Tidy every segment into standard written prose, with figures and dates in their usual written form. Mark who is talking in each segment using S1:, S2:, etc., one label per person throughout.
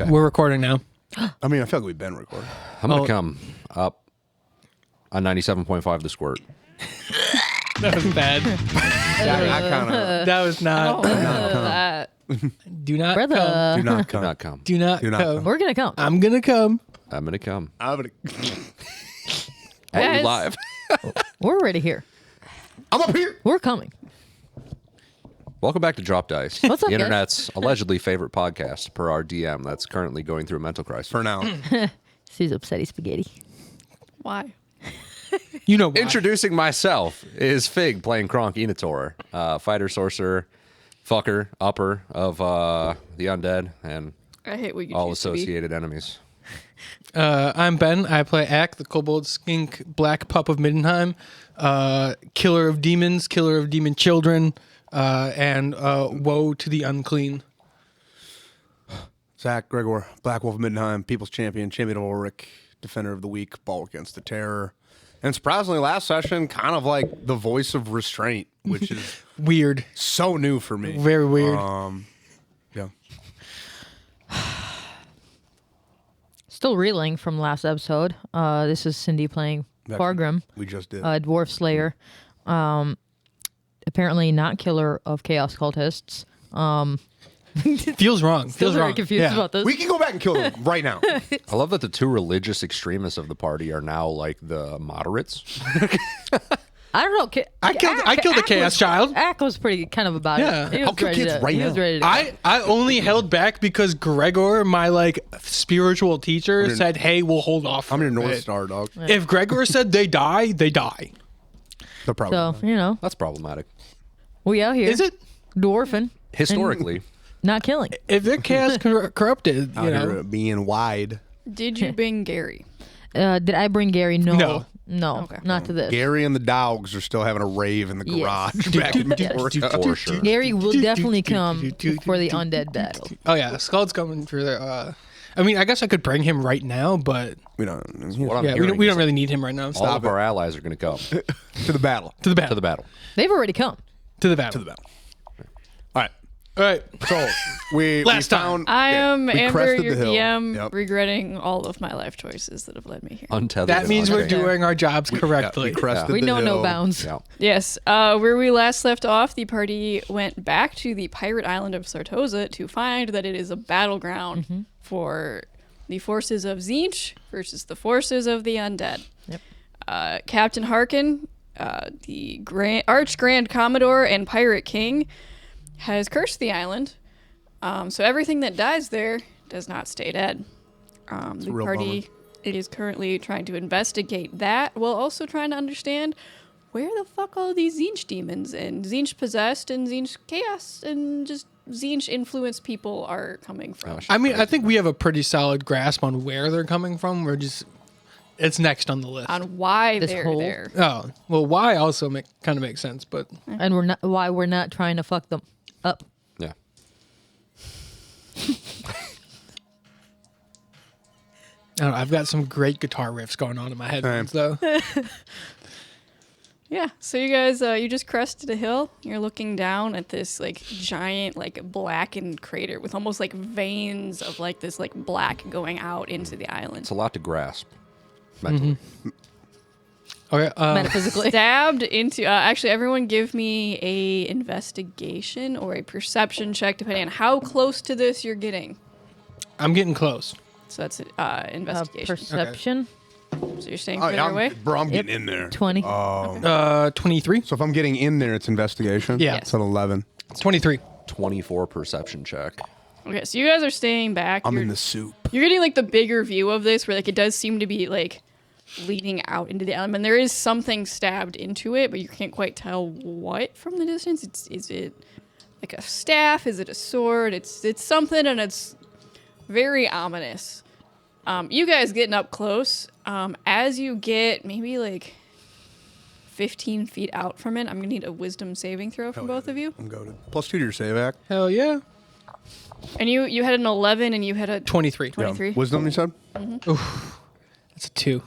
S1: Okay.
S2: We're recording now.
S3: I mean, I feel like we've been recording.
S1: I'm going to come up on 97.5 the squirt.
S2: That was bad.
S3: I kind of
S2: That was not.
S4: That.
S2: Do not
S5: Brother.
S2: come.
S3: do not
S1: Do
S3: come.
S1: not come.
S2: Do not
S3: Do not
S2: come.
S3: come.
S5: We're gonna come.
S2: I'm gonna come.
S1: I'm going to come.
S3: I'm gonna-
S1: At
S4: Guys.
S1: you live.
S5: We're already here.
S3: I'm up here.
S5: We're coming.
S1: Welcome back to Drop Dice.
S5: What's up,
S1: the
S5: guys?
S1: internet's allegedly favorite podcast per our DM that's currently going through a mental crisis.
S3: For now.
S5: She's upsetty spaghetti.
S4: Why?
S2: You know why.
S1: Introducing myself is Fig playing Kronk Enator, fighter, sorcerer, fucker, upper of the undead, and
S4: I hate what you
S1: all
S4: choose to be.
S1: associated enemies.
S2: I'm Ben. I play Ack, the kobold skink black pup of Middenheim, killer of demons, killer of demon children, and woe to the unclean.
S3: Zach Gregor, Black Wolf of Middenheim, People's Champion, Champion of Ulrich, Defender of the Weak, Ball Against the Terror. And surprisingly, last session, kind of like the voice of restraint, which is
S2: Weird.
S3: so new for me.
S2: Very weird.
S3: Yeah.
S5: Still reeling from last episode. This is Cindy playing Fargrim,
S3: We just did.
S5: Dwarf Slayer. Apparently not killer of chaos cultists.
S2: Feels wrong.
S5: Still
S2: Feels
S5: very
S2: wrong.
S5: confused
S2: Yeah.
S5: about this.
S3: We can go back and kill them right now.
S1: I love that the two religious extremists of the party are now like the moderates.
S5: I don't know.
S2: I killed the chaos child.
S5: Ack was pretty kind of about
S2: Yeah.
S5: it. He
S3: I'll
S5: was
S3: kill
S5: ready
S3: kids
S5: to,
S3: right
S5: he was
S3: now.
S5: ready to
S2: I only held back because Gregor, my like spiritual teacher,
S3: your-
S2: said, "Hey, we'll hold off."
S3: I'm
S2: for
S3: your
S2: a
S3: North
S2: bit."
S3: Star, dog.
S2: If Gregor said they die, they die.
S3: The problem.
S5: So, you know,
S1: That's problematic.
S5: we out here.
S2: Is it?
S5: Dwarfing.
S1: Historically,
S5: Not killing.
S2: If they're chaos corrupted,
S3: Out
S2: you
S3: here
S2: know.
S3: being wide.
S4: Did you bring Gary?
S5: Did I bring Gary? No.
S2: No.
S4: Okay.
S5: Not to this.
S3: Gary and the dogs are still having a rave in the
S5: Yes.
S3: garage back in
S5: Yes.
S3: Florida.
S1: for sure.
S5: Gary will definitely come for the undead battle.
S2: Oh yeah, Skull's coming for the. I mean, I guess I could bring him right now, but
S3: We don't.
S1: What I'm
S2: yeah, we
S1: hearing
S2: don't, we
S1: is
S2: don't really need him right now.
S1: all
S2: Stop
S1: of our allies are going to come
S3: To the battle.
S2: to the battle.
S1: to the battle.
S5: They've already come.
S2: To the battle.
S3: To the battle. All right.
S2: All right.
S3: So we
S2: Last
S3: we
S2: time.
S3: found,
S4: I am
S3: we
S4: Amber,
S3: crested
S4: your
S3: the hill.
S4: DM,
S3: Yep.
S4: regretting all of my life choices that have led me here.
S1: Untethered.
S2: That
S1: and
S2: means we're
S1: unchained.
S2: doing our jobs
S3: Yeah,
S2: correctly.
S3: we crested
S5: We
S3: the
S5: know
S3: hill.
S5: no bounds.
S1: Yeah.
S4: Yes, where we last left off, the party went back to the pirate island of Sartosa to find that it is a battleground for the forces of Tzeentch versus the forces of the undead.
S5: Yep.
S4: Captain Harkin, the Arch Grand Commodore and Pirate King, has cursed the island. So everything that dies there does not stay dead. The
S3: real
S4: party is currently trying to investigate that while also trying to understand where the fuck all these Tzeentch demons and Tzeentch possessed and Tzeentch chaos and just Tzeentch influenced people are coming from.
S2: I mean, I think we have a pretty solid grasp on where they're coming from. We're just, it's next on the list.
S4: On why
S5: This
S4: they're
S5: whole-
S4: there.
S2: Oh, well, why also kind of makes sense, but
S5: And why we're not trying to fuck them up.
S1: Yeah.
S2: I don't know, I've got some great guitar riffs going on in my headphones, though.
S4: Yeah, so you guys, you just crested a hill. You're looking down at this like giant, like blackened crater with almost like veins of like this like black going out into the island.
S1: It's a lot to grasp mentally.
S2: Okay,
S5: Metaphysically.
S4: Stabbed into. Actually, everyone, give me a investigation or a perception check, depending on how close to this you're getting.
S2: I'm getting close.
S4: So that's investigation.
S5: Perception.
S4: So you're staying
S3: Oh,
S4: further
S3: yeah,
S4: away.
S3: bro, I'm getting in there.
S5: 20.
S2: 23.
S3: So if I'm getting in there, it's investigation.
S2: Yeah.
S3: It's an 11.
S2: 23.
S1: 24 perception check.
S4: Okay, so you guys are staying back.
S3: I'm
S4: You're-
S3: in the soup.
S4: You're getting like the bigger view of this, where like it does seem to be like leading out into the island. And there is something stabbed into it, but you can't quite tell what from the distance. Is it like a staff? Is it a sword? It's something, and it's very ominous. You guys getting up close. As you get maybe like 15 feet out from it, I'm gonna need a wisdom saving throw from both of you.
S3: I'm goaded. +2 to your save act.
S2: Hell yeah.
S4: And you had an 11, and you had a
S2: 23.
S4: 23.
S3: Wisdom, you said?
S2: That's a 2.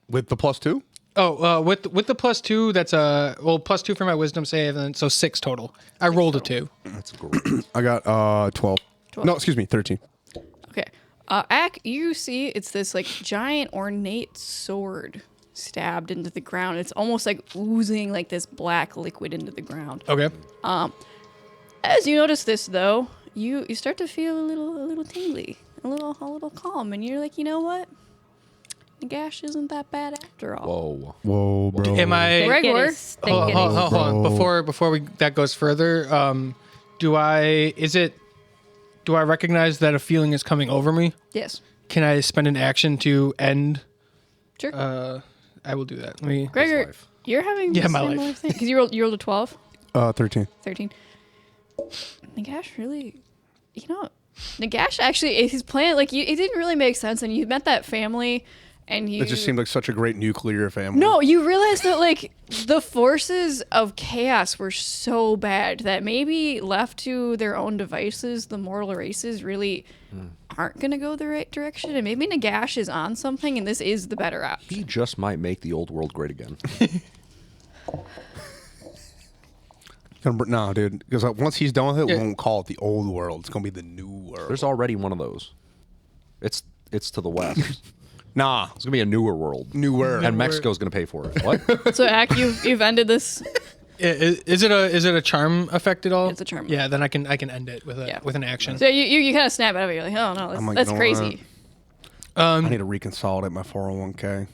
S3: With the +2?
S2: Oh, with the +2, that's +2 for my wisdom save, and so 6 total. I rolled a 2.
S1: That's great.
S3: I got 12.
S4: 12.
S3: No, excuse me, 13.
S4: Ack, you see it's this like giant ornate sword stabbed into the ground. It's almost like oozing like this black liquid into the ground.
S2: Okay.
S4: As you notice this though, you start to feel a little tingly, a little calm, and you're like, you know what? Nagash isn't that bad after all.
S1: Whoa.
S3: bro.
S2: Am I?
S4: Gregor,
S2: Hold on. Before that goes further, do I recognize that a feeling is coming over me?
S4: yes,
S2: Can I spend an action to end?
S4: sure.
S2: I will do that. Let me.
S4: Gregor,
S1: life.
S4: you're having
S2: Yeah,
S4: the
S2: my
S4: similar
S2: life.
S4: thing because you rolled a 12.
S3: 13.
S4: 13. Nagash really, Nagash actually, his plan, like, it didn't really make sense. And you met that family, and you.
S3: It just seemed like such a great nuclear family.
S4: No, you realize that, like, the forces of chaos were so bad that maybe left to their own devices, the mortal races really aren't going to go the right direction. And maybe Nagash is on something, and this is the better option.
S1: He just might make the old world great again.
S3: No, dude. Because once he's done with it, we won't call it the old world. It's going to be the new world.
S1: There's already one of those. It's to the west.
S3: Nah.
S1: It's gonna be a newer world.
S3: Newer.
S1: And Mexico's gonna pay for it. What?
S4: So, Ack, you've ended this.
S2: Is it a charm effect at all?
S4: It's a charm.
S2: Yeah, then I can end it with
S4: Yeah.
S2: with an action.
S4: So you kind of snap out of it. You're like, oh, no,
S3: I'm like,
S4: that's
S3: you know
S4: crazy.
S3: I need to reconsolidate my 401k.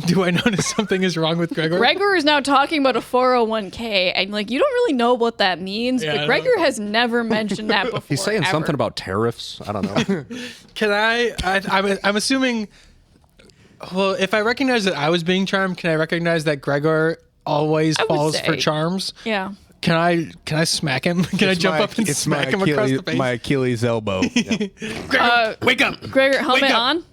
S2: Do I notice something is wrong with Gregor?
S4: Gregor is now talking about a 401k, and like you don't really know what that means,
S2: Yeah, I
S4: but
S2: don't
S4: Gregor has never mentioned that before.
S1: He's saying
S4: ever.
S1: something about tariffs. I don't know.
S2: Can I'm assuming. Well, if I recognize that I was being charmed, can I recognize that Gregor always
S4: I would
S2: falls for
S4: say.
S2: charms?
S4: Yeah.
S2: Can I smack him? Can I jump up and smack him across the face?
S3: My Achilles elbow.
S2: Gregor, wake up!
S4: Gregor, helmet
S2: up.
S4: on.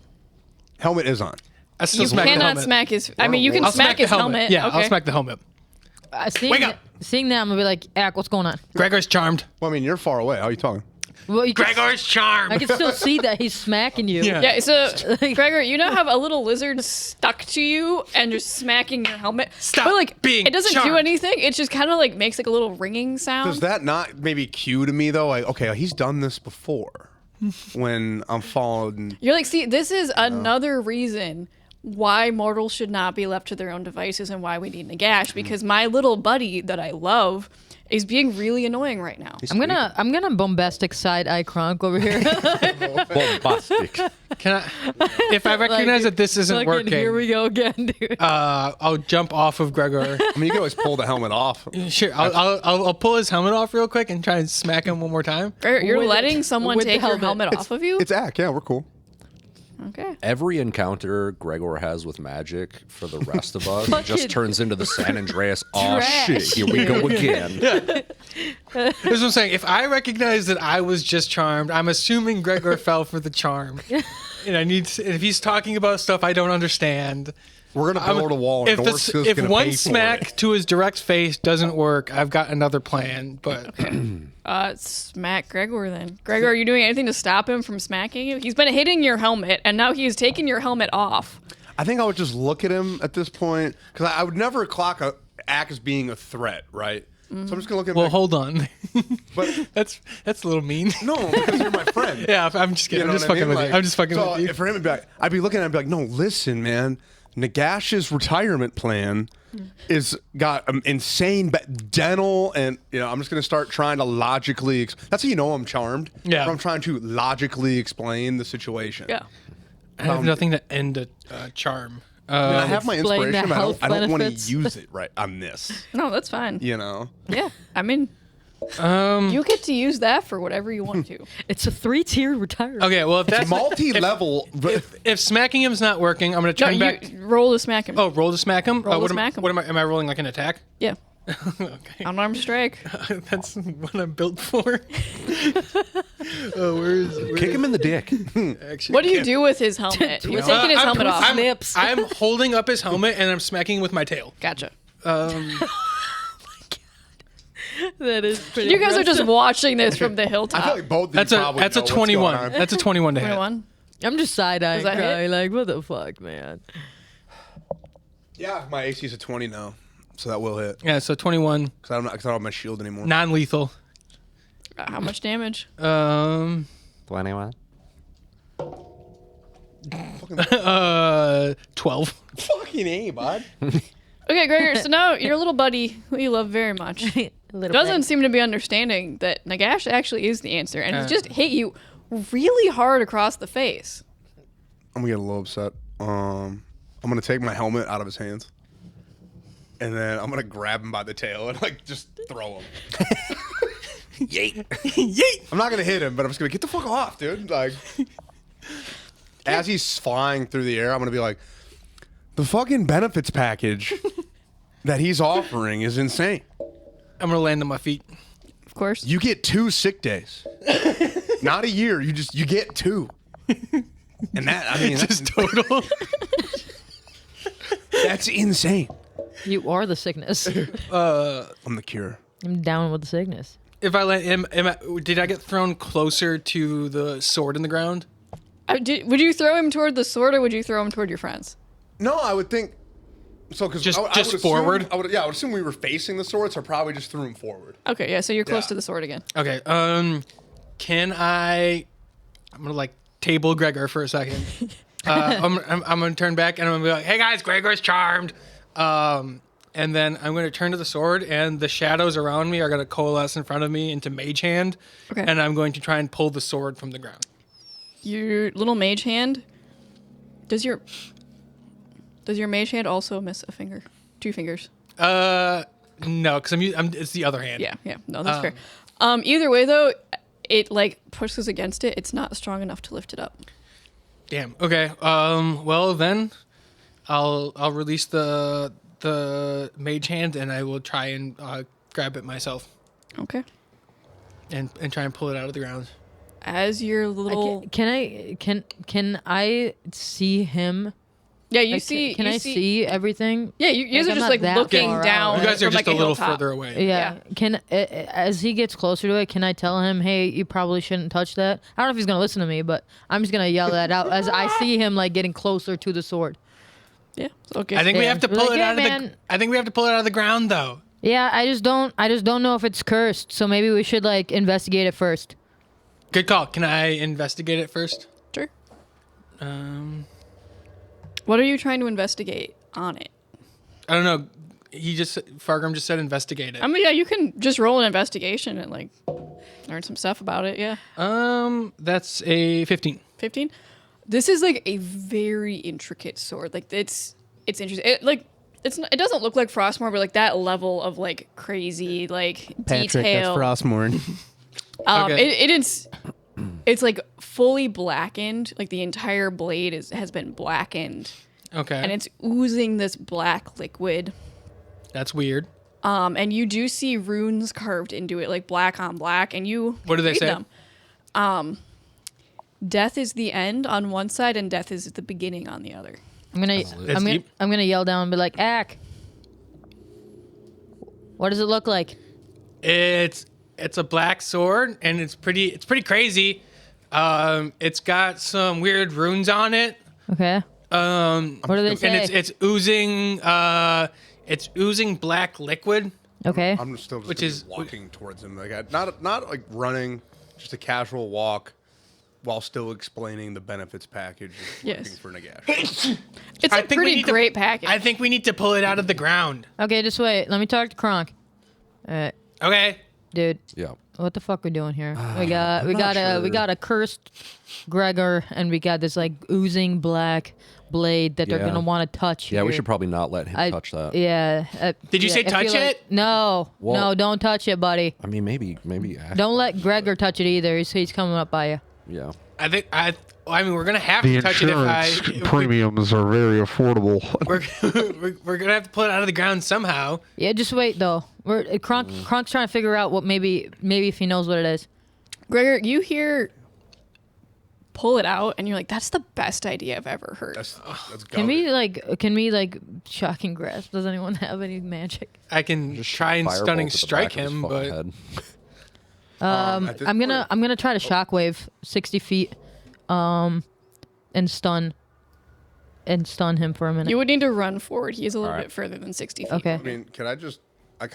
S3: Helmet is on.
S2: I still
S4: You
S2: smack the
S4: cannot
S2: helmet.
S4: smack his. I mean, you can
S2: I'll
S4: smack his helmet.
S2: Yeah,
S4: okay.
S2: I'll smack the helmet. Wake up!
S5: Seeing that, I'm gonna be like, Ack, what's going on?
S2: Gregor's charmed.
S3: Well, I mean, you're far away. How are you talking?
S5: Well, you can,
S2: Gregor's charmed.
S5: I can still see that he's smacking you.
S2: Yeah.
S4: Yeah, so Gregor, you now have a little lizard stuck to you and just smacking your helmet.
S2: Stop
S4: but like
S2: being
S4: it doesn't do
S2: charmed.
S4: anything. It just kind of like makes like a little ringing sound.
S3: Does that not maybe cue to me, though? Like, okay, he's done this before when I'm followed.
S4: You're like, see, this is another reason why mortals should not be left to their own devices and why we need Nagash, because my little buddy that I love is being really annoying right now.
S5: I'm gonna bombastic side eye Kronk over here.
S1: Bombastic.
S2: Can I? If I recognize that this isn't
S5: Fucking,
S2: working,
S5: Here we go again, dude.
S2: I'll jump off of Gregor.
S3: I mean, you can always pull the helmet off.
S2: Sure, I'll pull his helmet off real quick and try and smack him one more time.
S4: Gregor, you're
S5: With-
S4: letting someone
S5: with the
S4: take your
S5: helmet.
S4: helmet off of you?
S3: It's Ack. Yeah, we're cool.
S4: Okay.
S1: Every encounter Gregor has with magic for the rest of us
S5: Fucking
S1: just turns into the San Andreas. Oh
S5: trash.
S1: shit! Here we go again.
S2: That's what I'm saying. If I recognize that I was just charmed, I'm assuming Gregor fell for the charm. And if he's talking about stuff I don't understand.
S3: We're gonna build a wall.
S2: If,
S3: And Norsk is
S2: if
S3: gonna
S2: one
S3: pay for
S2: smack
S3: it.
S2: to his direct face doesn't work, I've got another plan. But
S4: Smack Gregor then. Gregor, are you doing anything to stop him from smacking you? He's been hitting your helmet, and now he's taken your helmet off.
S3: I think I would just look at him at this point because I would never clock Ack as being a threat, right? So I'm just gonna look at him.
S2: well,
S3: like,
S2: hold on.
S3: but
S2: that's a little mean.
S3: no, because you're my friend.
S2: Yeah, I'm just kidding.
S3: You know
S2: I'm just
S3: what I
S2: fucking
S3: mean?
S2: with you.
S3: Like,
S2: I'm just fucking
S3: so
S2: with you.
S3: If for him, I'd be looking at him and be like, no, listen, man. Nagash's retirement plan is got insane dental, and I'm just gonna start trying to logically. That's how you know I'm charmed.
S2: Yeah.
S3: When I'm trying to logically explain the situation.
S4: Yeah.
S2: I have nothing to end a charm.
S3: I mean, I have my
S5: Explain the
S3: inspiration, but
S5: health
S3: I don't want to
S5: benefits.
S3: use it right on this.
S4: No, that's fine.
S3: Yeah.
S4: I mean, you get to use that for whatever you want to.
S5: It's a 3-tier retirement.
S2: Okay, well if that's
S3: Multi-level.
S2: if smacking him's not working, I'm gonna
S4: No,
S2: turn back.
S4: you roll to smack him.
S2: Oh, roll to smack him.
S4: Roll to
S2: what
S4: smack him.
S2: What am I rolling like an attack?
S4: Yeah.
S2: Okay,
S4: Unarmed strike.
S2: that's what I'm built for. Where's
S1: Kick him in the dick.
S2: actually?
S4: What do you do with his helmet? You're taking his helmet off.
S5: Snips.
S2: I'm holding up his helmet and I'm smacking with my tail.
S4: Gotcha.
S5: That is pretty.
S4: You guys are
S5: aggressive.
S4: just watching this from the
S3: I
S4: hilltop.
S3: feel like both. Of you
S2: That's a
S3: probably
S2: that's a
S3: know what's going
S2: 21.
S3: on.
S2: That's a 21 to hit.
S4: 21.
S5: I'm just side eye
S4: Does that hit?
S5: crying like, what the fuck, man?
S3: Yeah, my AC is a 20 now, so that will hit.
S2: Yeah, so 21,
S3: Because I don't have my shield anymore.
S2: non-lethal.
S4: How much damage?
S1: 21.
S3: fucking
S2: 12.
S3: fucking A, bud.
S4: Okay, Gregor. So now your little buddy, who you love very much, doesn't seem to be understanding that Nagash actually is the answer, and he's just hit you really hard across the face.
S3: I'm gonna get a little upset. I'm gonna take my helmet out of his hands, and then I'm gonna grab him by the tail and like just throw him.
S1: Yeet.
S2: Yeet!
S3: I'm not gonna hit him, but I'm just gonna get the fuck off, dude. Like, as he's flying through the air, I'm gonna be like, the fucking benefits package that he's offering is insane.
S2: I'm going to land on my feet.
S4: Of course.
S3: You get 2 sick days, not a year. You get 2, and that I mean
S2: Just total.
S3: that's insane.
S5: You are the sickness.
S3: I'm the cure.
S5: I'm down with the sickness.
S2: If I land, did I get thrown closer to the sword in the ground?
S4: Would you throw him toward the sword, or would you throw him toward your friends?
S3: No, I would think so because
S2: Just
S3: I would assume,
S2: forward?
S3: I would assume we were facing the sword, so I probably just threw him forward.
S4: Okay, yeah. So you're close
S3: Yeah.
S4: to the sword again.
S2: Okay. Can I? I'm gonna like table Gregor for a second. I'm gonna turn back and I'm gonna be like, "Hey guys, Gregor's charmed." And then I'm gonna turn to the sword, and the shadows around me are gonna coalesce in front of me into Mage Hand,
S4: Okay.
S2: and I'm going to try and pull the sword from the ground.
S4: Your little mage hand. Does your mage hand also miss a finger? 2 fingers.
S2: No, because it's the other hand.
S4: Yeah, yeah. No, that's fair. Either way, though, it like pushes against it. It's not strong enough to lift it up.
S2: Damn. Okay. Well then, I'll release the mage hand, and I will try and grab it myself
S4: Okay.
S2: and try and pull it out of the ground.
S4: As your little
S5: Can I see him?
S4: yeah, you
S5: Like,
S4: see.
S5: Can
S4: you
S5: I see everything?
S4: Yeah, you guys
S5: Like,
S4: are
S5: I'm
S4: just
S5: not
S4: like
S5: that
S4: looking
S5: far
S4: down.
S5: out,
S2: You guys are
S4: from,
S2: just
S4: like,
S2: a little
S4: hilltop.
S2: further away.
S5: Yeah. Can as he gets closer to it, can I tell him, "Hey, you probably shouldn't touch that"? I don't know if he's gonna listen to me, but I'm just gonna yell that out as I see him like getting closer to the sword.
S4: Yeah. Okay.
S2: I think we
S5: Yeah.
S2: have to
S5: Like,
S2: pull it
S5: yeah,
S2: out of the.
S5: man.
S2: I think we have to pull it out of the ground, though.
S5: Yeah, I just don't know if it's cursed. So maybe we should like investigate it first.
S2: Good call. Can I investigate it first?
S4: Sure. What are you trying to investigate on it?
S2: I don't know. Fargrim just said investigate it.
S4: I mean, yeah, you can just roll an investigation and like learn some stuff about it. Yeah.
S2: That's a 15.
S4: 15. This is like a very intricate sword. Like it's interesting. It doesn't look like Frostmourne, but like that level of like crazy like detail.
S3: Frostmourne.
S2: Okay.
S4: It's like fully blackened. Like the entire blade has been blackened,
S2: Okay.
S4: and it's oozing this black liquid.
S2: That's weird.
S4: And you do see runes carved into it, like black on black, and you
S2: What do they
S4: read
S2: say?
S4: them. Death is the end on one side, and death is the beginning on the other.
S2: That's deep.
S5: I'm gonna yell down and be like, "Ack, what does it look like?"
S2: It's a black sword, and it's pretty crazy. It's got some weird runes on it.
S5: Okay. What do they say?
S2: And it's oozing black liquid.
S5: Okay.
S3: I'm still just
S2: Which
S3: gonna
S2: is-
S3: be walking towards him, like not like running, just a casual walk, while still explaining the benefits package.
S4: Yes.
S3: Working for Nagash.
S4: It's
S2: I
S4: a
S2: think we
S4: pretty
S2: need to-
S4: great package.
S2: I think we need to pull it out of the ground.
S5: Okay, just wait. Let me talk to Kronk. All right,
S2: Okay.
S5: dude.
S1: Yeah.
S5: What the fuck we doing here? we got a cursed Gregor, and we got this like oozing black blade that they're
S1: Yeah.
S5: gonna want to touch.
S1: Yeah, we
S5: here.
S1: should probably not let him touch that.
S5: Yeah.
S2: Did you
S5: yeah,
S2: say
S5: I feel
S2: touch
S5: like-
S2: it?
S5: No,
S1: Well-
S5: no, don't touch it, buddy.
S1: I mean, maybe.
S5: Don't let Gregor touch it either. He's coming up by you.
S1: Yeah.
S2: I think I mean, we're gonna have
S6: The
S2: to touch it
S6: insurance
S2: if
S6: premiums are very affordable.
S2: we're gonna have to pull it out of the ground somehow.
S5: Yeah, just wait though. Kronk's trying to figure out what maybe if he knows what it is.
S4: Gregor, you hear pull it out, and you're like, "That's the best idea I've ever heard."
S3: That's
S5: Can we like shock and grasp? Does anyone have any magic?
S2: I can try and
S1: Firebolt
S2: stunning
S1: to the
S2: strike
S1: back of his
S2: him,
S1: fucking
S2: but
S1: head.
S3: At this
S5: I'm
S3: point-
S5: gonna try to shockwave 60 feet, and stun him for a minute.
S4: You would need to run forward. He is a little
S1: All right.
S4: bit further than 60 feet.
S5: Okay.
S3: I mean, can I just? I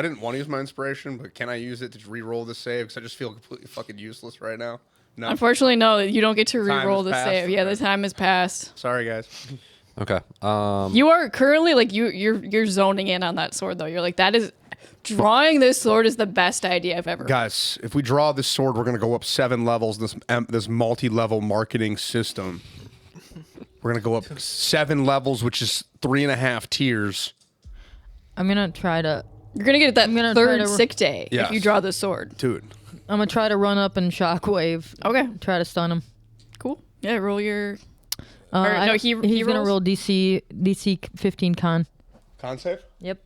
S3: didn't want to use my inspiration, but can I use it to re-roll the save? Because I just feel completely fucking useless right now. No.
S4: Unfortunately, no. You don't get to
S3: Time
S4: re-roll
S3: has
S4: the
S3: passed.
S4: save. Yeah, the time has passed.
S3: Sorry, guys.
S1: Okay.
S4: You are currently like you're zoning in on that sword though. You're like that is drawing this sword is the best idea I've ever.
S3: Guys, if we draw this sword, we're going to go up 7 levels in this multi-level marketing system. We're going to go up 7 levels, which is 3.5 tiers.
S5: I'm gonna try to.
S4: You're gonna get that
S5: gonna
S4: third
S5: try to-
S4: sick day
S3: Yes.
S4: if you draw the sword.
S3: Dude.
S5: I'm gonna try to run up and shockwave.
S4: Okay,
S5: Try to stun him.
S4: cool. Yeah, roll your.
S5: Uh,
S4: Or,
S5: I
S4: no,
S5: don't-
S4: he
S5: he's gonna
S4: rolls?
S5: roll DC 15 con.
S3: Con save?
S5: Yep.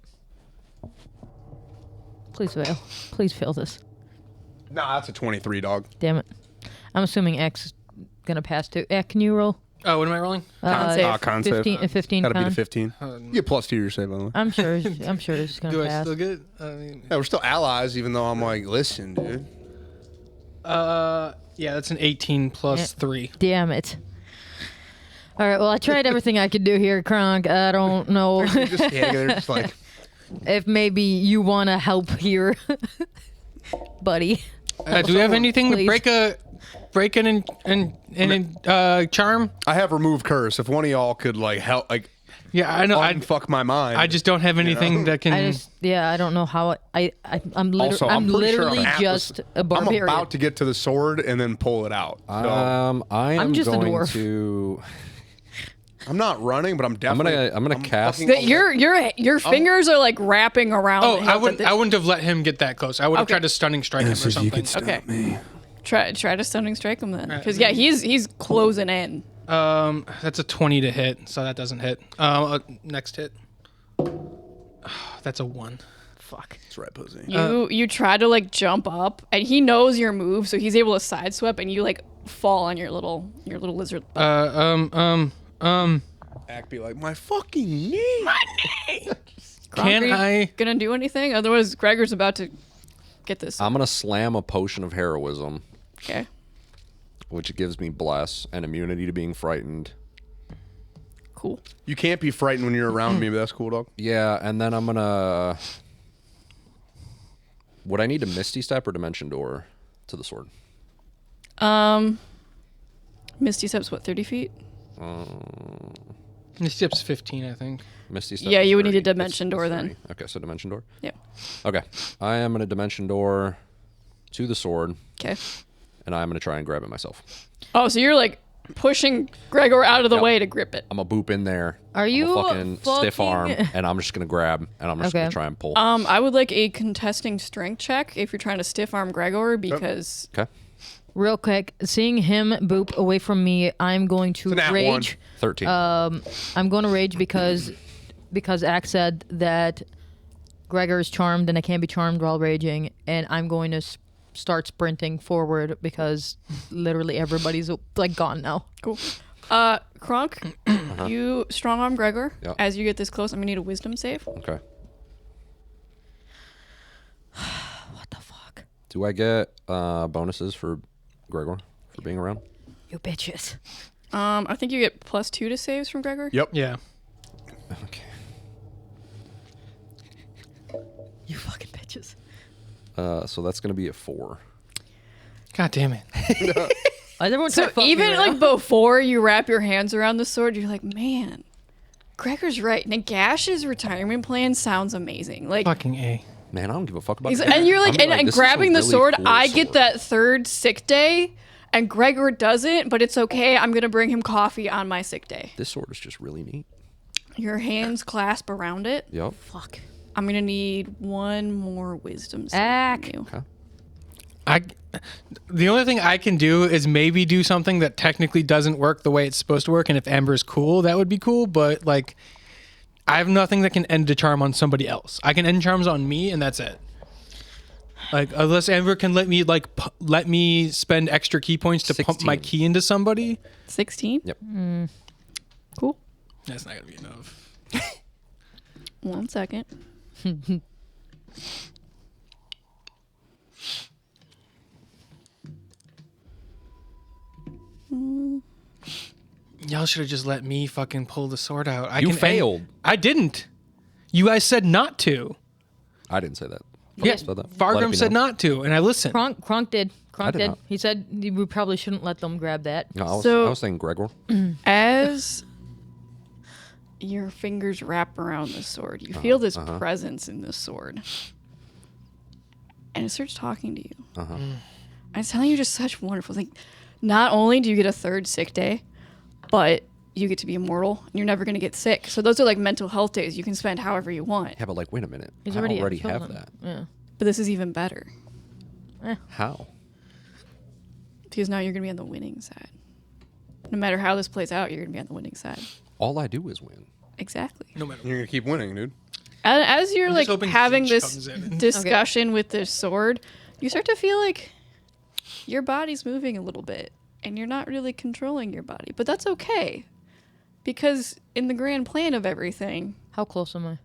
S5: Please fail. Please fail this.
S3: Nah, that's a 23, dog.
S5: Damn it. I'm assuming X is gonna pass too. Can you roll?
S2: Oh, what am I rolling?
S4: Con save.
S3: Con save.
S5: 15
S3: Gotta be
S5: con.
S3: the 15. You get plus 2 to your save, by the way.
S5: I'm sure it's gonna
S2: Do I
S5: pass.
S2: still get? I mean,
S3: Yeah, we're still allies, even though I'm like, listen, dude.
S2: yeah, that's an 18 plus
S5: Yeah.
S2: 3.
S5: Damn it. All right, well, I tried everything I could do here, Kronk. I don't know
S3: Just, yeah, they're just like,
S5: if maybe you want to help here, buddy.
S2: Do we have anything
S5: Please.
S2: to break an charm?
S3: I have remove curse. If one of y'all could like help, like,
S2: Yeah, I know.
S3: fuck my mind.
S2: I just don't have anything that can.
S5: I don't know how I'm
S3: also,
S5: literally
S3: I'm pretty sure
S5: literally
S3: I'm at
S5: just
S3: this-
S5: a barbarian.
S3: I'm about to get to the sword and then pull it out. So,
S1: I am
S5: just a
S1: going
S5: dwarf.
S1: to.
S3: I'm not running, but I'm definitely.
S1: I'm gonna cast.
S4: That your fingers are like wrapping around.
S2: Oh,
S4: the
S2: I
S4: hilt
S2: wouldn't.
S4: at
S2: I
S4: this-
S2: wouldn't have let him get that close. I would have
S4: Okay.
S2: tried to stunning strike him or something.
S4: Okay. Try to stunning strike him then, because yeah, he's closing in.
S2: That's a 20 to hit, so that doesn't hit. Next hit. That's a 1.
S5: Fuck.
S3: That's right, pussy.
S4: You try to like jump up, and he knows your move, so he's able to sidestep, and you like fall on your little lizard.
S3: Act be like, my fucking knee.
S2: Can I?
S4: Gonna do anything? Otherwise, Gregor's about to get this.
S1: I'm gonna slam a potion of heroism,
S4: Okay.
S1: which gives me bless and immunity to being frightened.
S4: Cool.
S3: You can't be frightened when you're around me, but that's cool, dog.
S1: Yeah, and then I'm gonna. Would I need a Misty Step or Dimension Door to the sword?
S4: Misty Step's what, 30 feet?
S2: This step's 15, I think.
S1: Misty Step.
S4: Yeah,
S1: is
S4: you would need
S1: 30.
S4: a Dimension Door then.
S1: 30. Okay, so Dimension Door.
S4: Yeah.
S1: Okay, I am gonna Dimension Door to the sword,
S4: Okay.
S1: and I'm gonna try and grab it myself.
S4: Oh, so you're like pushing Gregor out of the
S1: Yep.
S4: way to grip it.
S1: I'm gonna boop in there.
S5: Are
S1: I'm
S5: you
S1: a fucking stiff arm,
S5: fucking-
S1: and I'm just gonna grab, and I'm just
S5: Okay.
S1: gonna try and pull.
S4: I would like a contesting strength check if you're trying to stiff arm Gregor because
S1: Okay,
S5: Real quick, seeing him boop away from me, I'm going to
S3: It's an at
S5: rage.
S1: 13.
S5: I'm going to rage because Axe said that Gregor is charmed and I can't be charmed while raging, and I'm going to start sprinting forward because literally everybody's like gone now.
S4: cool. Kronk, you strong arm Gregor.
S1: Yeah.
S4: As you get this close, I'm gonna need a wisdom save.
S1: Okay.
S5: What the fuck?
S1: Do I get bonuses for Gregor for being around?
S5: You bitches.
S4: I think you get +2 to saves from Gregor.
S3: Yep.
S2: Yeah.
S1: Okay.
S5: You fucking bitches.
S1: So that's gonna be a 4.
S2: God damn it.
S5: Everyone
S4: So even like before you wrap your hands around the sword, you're like, man, Gregor's right. Nagash's retirement plan sounds amazing. Like,
S2: Fucking A.
S1: Man, I don't give a fuck about.
S4: and you're like,
S1: I'm
S4: and
S1: this is a
S4: grabbing the
S1: really
S4: sword,
S1: cool
S4: I get
S1: sword.
S4: that third sick day, and Gregor doesn't, but it's okay. I'm gonna bring him coffee on my sick day.
S1: This sword is just really neat.
S4: Your hands clasp around it.
S1: Yep.
S5: fuck.
S4: I'm gonna need one more wisdom save
S5: Ack.
S4: from you.
S2: I. The only thing I can do is maybe do something that technically doesn't work the way it's supposed to work, and if Amber's cool, that would be cool. But like, I have nothing that can end a charm on somebody else. I can end charms on me, and that's it. Like, unless Amber can let me let me spend extra key points to pump my
S1: 16.
S2: key into somebody,
S4: 16.
S1: Yep.
S4: Cool.
S2: that's not gonna be enough.
S4: 1 second.
S2: Y'all should have just let me fucking pull the sword out. I
S1: You
S2: can
S1: failed.
S2: I didn't. You guys said not to.
S1: I didn't say that.
S2: Yeah,
S1: So that- let it
S2: Fargrim
S1: be
S2: said
S1: known.
S2: not to, and I listened.
S5: Kronk did. Kronk
S1: did
S5: did.
S1: not.
S5: He said we probably shouldn't let them grab that.
S1: No,
S4: So-
S1: I was saying Gregor.
S4: As your fingers wrap around the sword, you feel this presence in the sword. And it starts talking to you. And it's telling you just such wonderful things. Not only do you get a third sick day, but you get to be immortal and you're never going to get sick. So those are like mental health days you can spend however you want.
S1: Yeah, but like, wait a minute.
S5: He's
S1: I
S5: already
S1: already
S5: killed
S1: have
S5: him.
S1: that.
S5: Yeah.
S4: But this is even better
S1: How?
S4: because now you're going to be on the winning side. No matter how this plays out, you're going to be on the winning side.
S1: All I do is win.
S4: Exactly.
S2: No matter.
S3: You're gonna keep winning, dude.
S4: And as you're
S2: I'm
S4: like
S2: just hoping
S4: having
S2: Finch
S4: this
S2: comes in.
S4: discussion with this sword, you start to feel like your body's moving a little bit and you're not really controlling your body. But that's okay. Because in the grand plan of everything,
S5: How close am I?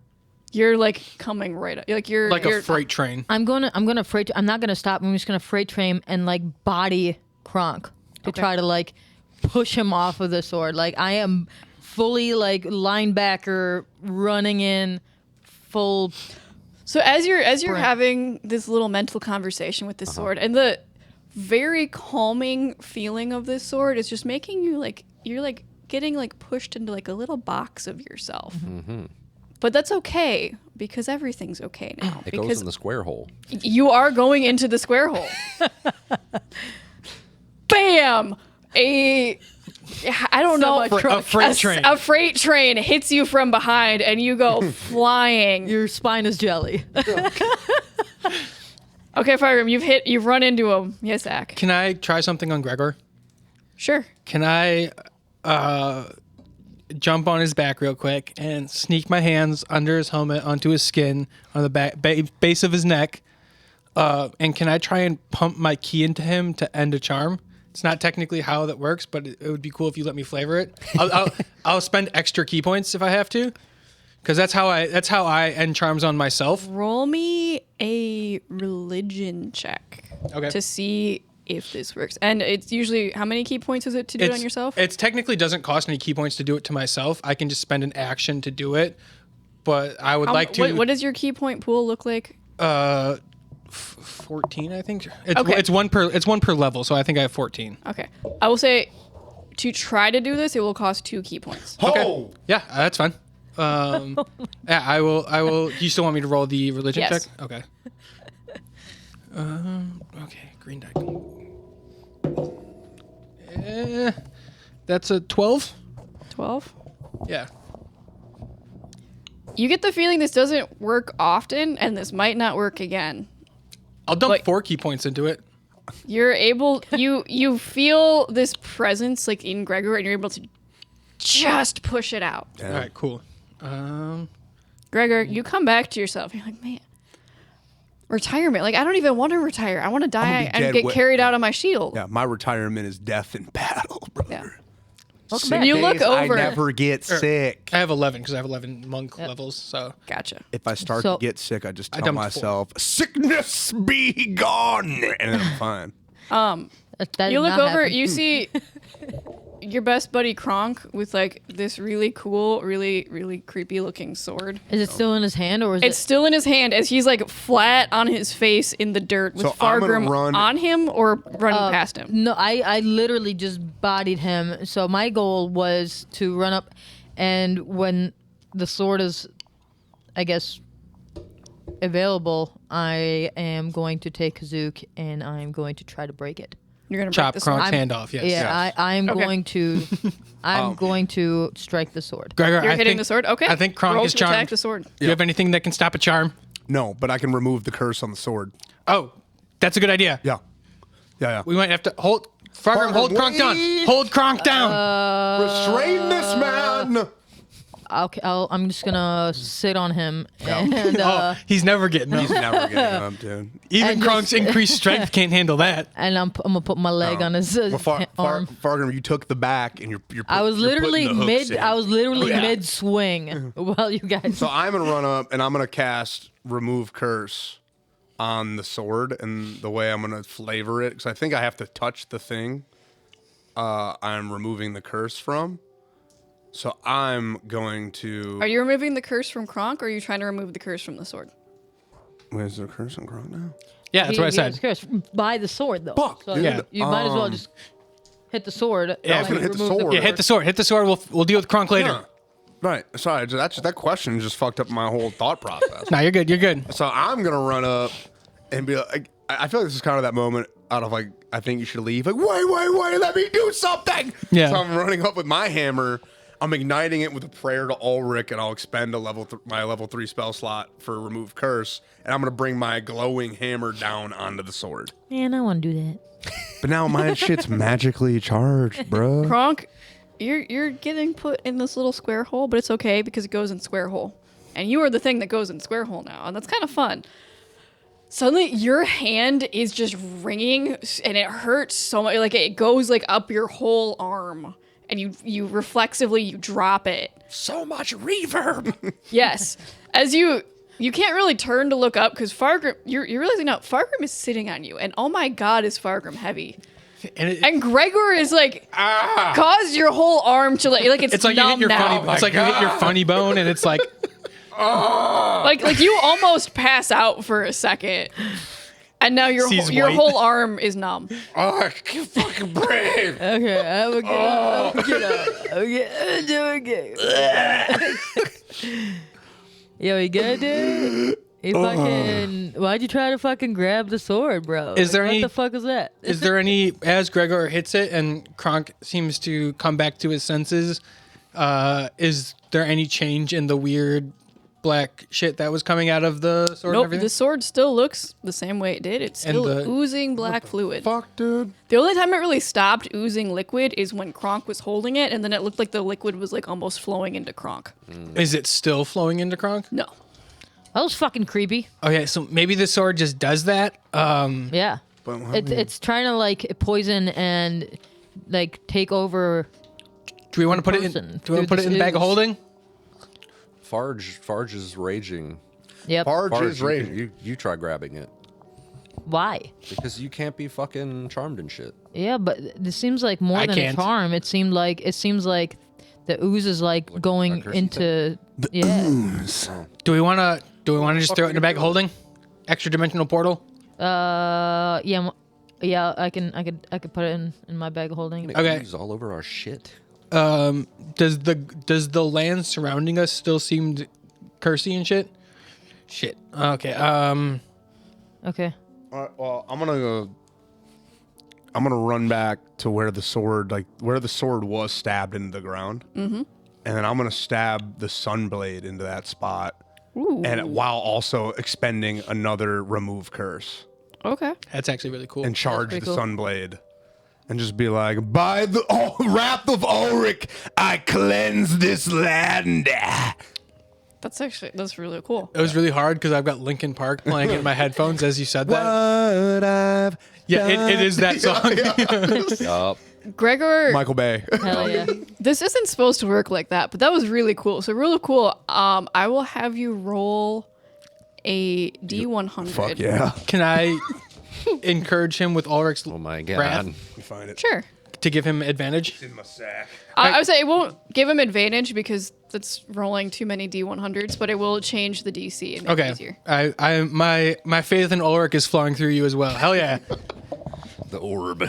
S4: you're like coming right up. Like you're
S2: Like a freight train.
S5: I'm gonna freight. I'm not gonna stop. I'm just gonna freight train and like body Kronk to try to like push him off of the sword. Like I am fully like linebacker running in full.
S4: So as you're
S5: Sprint.
S4: having this little mental conversation with this sword, and the very calming feeling of this sword is just making you like you're like getting like pushed into like a little box of yourself. But that's okay because everything's okay now.
S1: It goes
S4: because
S1: in the square hole.
S4: you are going into the square hole. Bam! I don't know.
S2: A freight train.
S4: A freight train hits you from behind and you go flying.
S5: Your spine is jelly.
S4: Okay, Firearm, you've run into him. Yes, Zach.
S2: Can I try something on Gregor?
S4: Sure.
S2: Can I jump on his back real quick and sneak my hands under his helmet onto his skin on the base of his neck? And can I try and pump my key into him to end a charm? It's not technically how that works, but it would be cool if you let me flavor it. I'll spend extra key points if I have to, because that's how I end charms on myself.
S4: Roll me a religion check
S2: Okay.
S4: to see if this works. And it's usually, how many key points is it to do it on yourself?
S2: It technically doesn't cost any key points to do it to myself. I can just spend an action to do it, but I would like to.
S4: What does your key point pool look like?
S2: 14, I think. It's
S4: Okay.
S2: it's one per level, so I think I have 14.
S4: Okay. I will say to try to do this, it will cost 2 key points.
S3: Oh,
S2: Yeah, that's fine. Yeah, I will. You still want me to roll the religion
S4: Yes.
S2: check? Okay. Okay, green die. That's a 12.
S4: 12?
S2: Yeah.
S4: You get the feeling this doesn't work often, and this might not work again.
S2: I'll dump
S4: But-
S2: 4 key points into it.
S4: You're able, you feel this presence like in Gregor, and you're able to just push it out.
S2: All right, cool.
S4: Gregor, you come back to yourself. You're like, man, retirement. Like, I don't even want to retire. I want to die
S3: be
S4: and
S3: dead
S4: get
S3: wi-
S4: carried out on my shield.
S3: yeah. My retirement is death in battle, brother.
S4: Yeah.
S5: Welcome
S3: Sick
S5: back.
S4: You look
S3: days,
S4: over.
S3: I never get sick.
S2: I have 11 because I have 11 monk levels. So
S4: Gotcha.
S3: If I start
S5: So-
S3: to get sick, I just tell
S2: dumped 4.
S3: myself, "Sickness be gone," and then I'm fine.
S5: That
S4: You
S5: did
S4: look
S5: not
S4: over,
S5: happen.
S4: you see your best buddy Kronk with like this really cool, really, really creepy looking sword.
S5: Is it still in his hand or is
S4: It's
S5: it?
S4: still in his hand as he's like flat on his face in the dirt with
S3: So I'm gonna
S4: Fargrim
S3: run-
S4: on him or running past him.
S5: No, I literally just bodied him. So my goal was to run up, and when the sword is, I guess, available, I am going to take Kazook and I'm going to try to break it.
S4: You're gonna
S2: chop
S4: break the sword.
S2: Kronk's hand off. Yes.
S5: Yeah, I'm
S4: Okay.
S5: going to, I'm going to strike the sword.
S2: Gregor,
S4: You're
S2: I
S4: hitting
S2: think,
S4: the sword. Okay.
S2: I think Kronk
S4: Roll
S2: is
S4: to attack
S2: charmed.
S4: the sword.
S2: Do you have anything that can stop a charm?
S3: No, but I can remove the curse on the sword.
S2: Oh, that's a good idea.
S3: Yeah, yeah.
S2: We might have to hold. Fargrim, hold Kronk down.
S3: wait.
S2: Hold Kronk down.
S3: Restrain this man.
S5: Okay, I'm just gonna sit on him and
S2: Oh, he's never getting up.
S3: He's never getting up, dude.
S2: Even
S5: and
S2: Kronk's
S5: just-
S2: increased strength can't handle that.
S5: and I'm gonna put my leg on his
S3: Well,
S5: arm.
S3: Fargrim, you took the back, and you're.
S5: I was
S3: you're putting
S5: literally
S3: the hooks
S5: mid.
S3: in.
S5: I was literally
S3: Yeah.
S5: mid swing while you guys.
S3: So I'm gonna run up and I'm gonna cast remove curse on the sword, and the way I'm gonna flavor it, because I think I have to touch the thing I'm removing the curse from. So I'm going to.
S4: Are you removing the curse from Kronk, or are you trying to remove the curse from the sword?
S3: Where's the curse on Kronk now?
S2: Yeah, that's what I
S5: He
S2: said.
S5: was cursed by the sword, though.
S3: Fuck,
S5: so
S3: dude.
S2: Yeah.
S5: you might as well just hit the sword.
S3: Yeah, I was
S5: and
S3: gonna hit the
S5: remove
S3: sword.
S2: Yeah, hit the sword. Hit the sword. We'll deal with Kronk later.
S3: Yeah. Right. Sorry, that question just fucked up my whole thought process.
S2: No, you're good. You're good.
S3: So I'm gonna run up and be like, I feel like this is kind of that moment out of like, I think you should leave. Like, wait, let me do something.
S2: Yeah.
S3: So I'm running up with my hammer. I'm igniting it with a prayer to Ulrich, and I'll expend my level 3 spell slot for remove curse, and I'm gonna bring my glowing hammer down onto the sword.
S5: Man, I want to do that.
S3: But now my shit's magically charged, bro.
S4: Kronk, you're getting put in this little square hole, but it's okay because it goes in square hole, and you are the thing that goes in square hole now, and that's kind of fun. Suddenly, your hand is just ringing, and it hurts so much. Like it goes like up your whole arm, and you reflexively drop it.
S1: So much reverb.
S4: Yes, as you can't really turn to look up because Fargrim, you're realizing now Fargrim is sitting on you, and oh my god, is Fargrim heavy? And Gregor is like caused your whole arm to like it's
S2: like you hit
S4: numb
S2: your
S4: now.
S2: funny. It's like you hit your funny bone, and it's like
S4: like you almost pass out for a second, and now your
S2: Sees
S4: your
S2: white.
S4: whole arm is numb.
S3: Oh, I can't fucking breathe.
S5: Okay, I will get up. Okay, do it. Yo, you good, dude? You fucking. Why'd you try to fucking grab the sword, bro?
S2: Is there
S5: what
S2: any-
S5: the fuck is that?
S2: Is there any, as Gregor hits it and Kronk seems to come back to his senses, is there any change in the weird black shit that was coming out of the sword and
S4: Nope,
S2: everything?
S4: the sword still looks the same way it did. It's
S2: And
S4: still
S2: the-
S4: oozing black fluid.
S3: Fuck, dude.
S4: The only time it really stopped oozing liquid is when Kronk was holding it, and then it looked like the liquid was like almost flowing into Kronk.
S2: Is it still flowing into Kronk?
S4: No.
S5: That was fucking creepy.
S2: Okay, so maybe the sword just does that.
S5: Yeah.
S3: But
S5: It's trying to like poison and like take over.
S2: Do we want to put it in?
S5: person
S2: Do we want to put it in the bag of
S5: through
S2: holding?
S1: Farge is raging.
S5: Yep.
S3: Farge
S1: Farge,
S3: is raging.
S1: you try grabbing it
S5: Why?
S1: because you can't be fucking charmed and shit.
S5: Yeah, but this seems like more
S2: I
S5: than
S2: can't.
S5: a charm. It seems like the ooze is like going
S1: cursey
S5: into yeah.
S2: Do we want to just throw it in the bag of holding? Extra dimensional portal.
S5: Yeah. I could put it in my bag of holding.
S2: Okay.
S1: Ooze all over our shit.
S2: Does the land surrounding us still seem cursy and shit? Shit. Okay.
S5: Okay.
S3: All right, well, I'm gonna run back to where the sword was stabbed into the ground, and then I'm gonna stab the sunblade into that spot, and while also expending another remove curse
S4: Okay.
S2: That's actually really cool.
S3: and charge the
S5: pretty cool.
S3: sunblade, and just be like, by the wrath of Ulrich, I cleanse this land.
S4: That's really cool.
S2: It was really hard because I've got Linkin Park playing in my headphones as you said that.
S3: What I've
S2: Yeah, it is that song.
S1: Yup.
S4: Gregor,
S3: Michael Bay.
S5: Hell yeah.
S4: this isn't supposed to work like that, but that was really cool. So really cool. I will have you roll a D100.
S3: Fuck yeah.
S2: Can I encourage him with Ulrich's
S1: Oh my
S2: wrath
S1: god.
S3: You find it
S4: Sure.
S2: to give him advantage?
S3: in my sack.
S4: I would say it won't give him advantage because that's rolling too many D100s, but it will change the DC and make it
S2: Okay.
S4: easier.
S2: My faith in Ulrich is flowing through you as well. Hell yeah.
S1: The orb.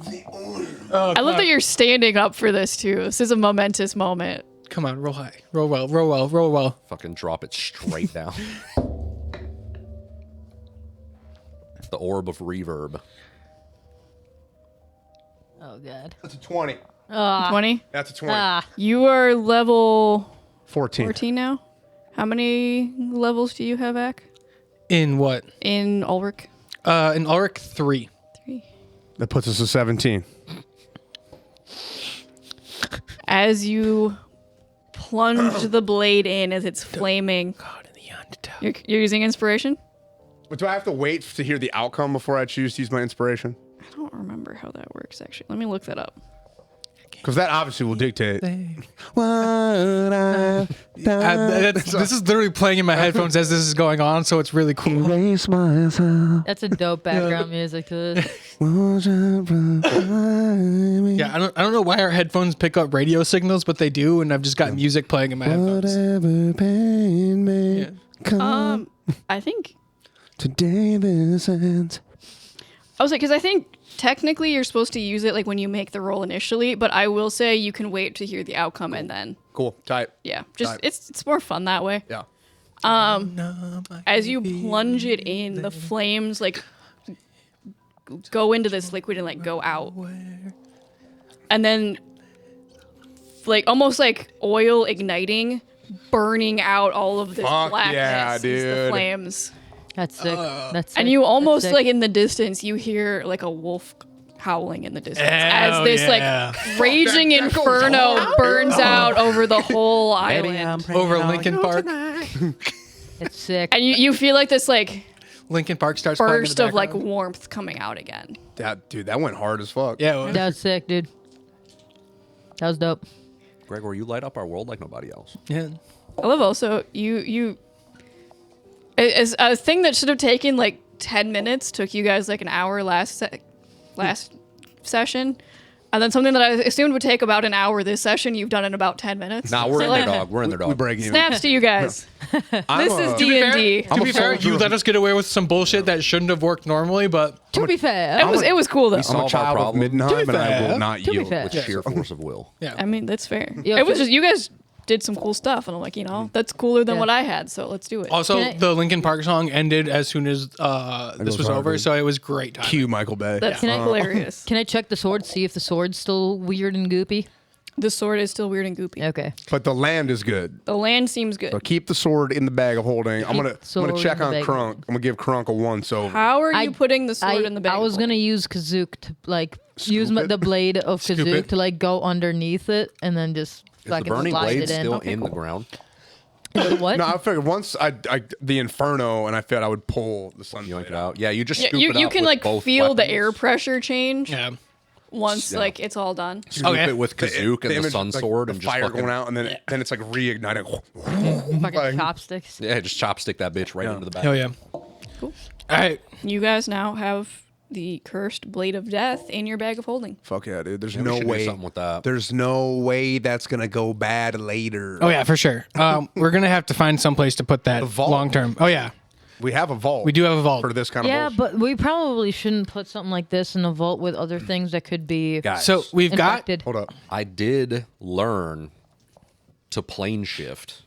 S4: I love that you're standing up for this too. This is a momentous moment.
S2: Come on, roll high. Roll well, roll well, roll well.
S1: Fucking drop it straight down. The orb of reverb.
S5: Oh god.
S3: That's a 20.
S4: 20.
S3: That's a 20.
S4: You are level
S3: 14.
S4: 14 now. How many levels do you have, Ak?
S2: In what?
S4: In Ulrich?
S2: In Ulrich 3.
S4: 3.
S3: That puts us at 17.
S4: As you plunge the blade in as it's flaming,
S2: God in the undertow.
S4: you're using inspiration?
S3: But do I have to wait to hear the outcome before I choose to use my inspiration?
S4: I don't remember how that works, actually. Let me look that up.
S3: Because that obviously will dictate.
S2: This is literally playing in my headphones as this is going on, so it's really cool.
S5: That's a dope background music to this.
S2: Yeah, I don't know why our headphones pick up radio signals, but they do, and I've just got music playing in my headphones. Yeah.
S4: I think
S3: Today this ends.
S4: I was like, because I think technically you're supposed to use it like when you make the roll initially, but I will say you can wait to hear the outcome and then
S3: Cool. Tight.
S4: yeah, just
S3: Right.
S4: it's more fun that way.
S3: Yeah.
S4: As you plunge it in, the flames like go into this liquid and like go out, and then like almost like oil igniting, burning out all of this
S3: Fuck
S4: blackness.
S3: yeah,
S4: is the
S3: dude.
S4: flames.
S5: That's sick. That's sick.
S4: And you
S5: That's
S4: almost
S5: sick.
S4: like in the distance, you hear like a wolf howling in the distance as
S2: Hell
S4: this
S2: yeah.
S4: like raging
S3: That goes
S4: inferno
S3: hard.
S4: burns out over the whole island.
S2: Over Lincoln Park.
S5: It's sick.
S4: And you feel like this like
S2: Lincoln Park starts playing in the
S4: burst of like
S2: background.
S4: warmth coming out again.
S3: That went hard as fuck.
S2: Yeah. Well,
S5: That was sick, dude. That was dope.
S1: Gregor, you light up our world like nobody else.
S2: yeah.
S4: I love also you as a thing that should have taken like 10 minutes took you guys like an hour last session. And then something that I assumed would take about an hour this session, you've done in about 10 minutes.
S1: Nah, we're
S4: So,
S1: in
S4: like,
S1: their dog. We're in their
S3: We
S1: dog.
S3: break even.
S4: Snaps to you guys. This is D&D.
S2: To be fair,
S3: soldier
S2: you
S3: of-
S2: let us get away with some bullshit that shouldn't have worked normally, but
S5: To be fair,
S4: It was cool though.
S3: I'm a
S1: Solve our
S3: child of
S1: problem.
S3: Middenheim, and I
S2: fair.
S3: will not
S5: To be
S3: yield.
S5: fair.
S1: With sheer force of will.
S2: yeah.
S4: I mean, that's fair.
S5: Yeah,
S4: it was
S5: for-
S4: just you guys did some cool stuff, and I'm like, that's cooler than
S5: Yeah.
S4: what I had, so let's do it.
S2: Also,
S5: Can I-
S2: the Lincoln Park song ended as soon as this
S3: goes
S2: was
S3: hard,
S2: over,
S3: dude.
S2: so it was great time.
S3: Cue Michael Bay.
S4: That's
S5: Can I-
S4: hilarious.
S5: can I check the sword, see if the sword's still weird and goopy?
S4: The sword is still weird and goopy.
S5: Okay.
S3: But the land is good.
S4: The land seems good.
S3: So keep the sword in the bag of holding. I'm gonna
S5: sword
S3: check
S5: in the
S3: on
S5: bag.
S3: Crunk. I'm gonna give Crunk a once over.
S4: How are you
S5: I-
S4: putting the sword in the bag?
S5: I was gonna use Kazook to like use
S3: Scoop it?
S5: the blade of
S2: Scoop
S5: Kazook
S2: it.
S5: to like go underneath it and then just
S1: Is the
S5: fucking
S1: burning
S5: slide
S1: blade
S5: it in.
S1: still in the ground?
S5: Is it what?
S3: No, I figured once I the Inferno, and I figured I would pull the sun
S1: Yoink
S3: blade
S1: it out. Yeah, you just
S4: Yeah,
S1: scoop
S4: you
S1: it out
S4: can
S1: with
S4: like
S1: both
S4: feel the
S1: weapons.
S4: air pressure change
S2: Yeah.
S4: once
S1: Yeah.
S4: like it's all done.
S3: Scoop
S2: Okay.
S3: it
S1: with Kazook and the
S3: image,
S1: sun
S3: like,
S1: sword
S3: the
S1: and just
S3: fire
S1: fucking-
S3: going out, and then it's like reigniting.
S5: Fucking
S3: Like-
S5: chopsticks.
S1: Yeah, just chopstick that bitch right into the back.
S2: Hell yeah.
S4: Cool.
S2: All right.
S4: You guys now have the cursed blade of death in your bag of holding.
S3: Fuck yeah, dude. There's
S1: Yeah, we
S3: no
S1: should do
S3: way.
S1: something with that.
S3: There's no way that's gonna go bad later.
S2: Oh yeah, for sure. We're gonna have to find some place to put that
S3: vault.
S2: long term. Oh yeah,
S3: We have a vault.
S2: we do have a vault.
S3: for this kind of
S5: Yeah,
S3: bullshit.
S5: but we probably shouldn't put something like this in a vault with other things that could be
S1: Guys,
S2: So we've
S5: infected.
S3: Hold up.
S1: I did learn to plane shift.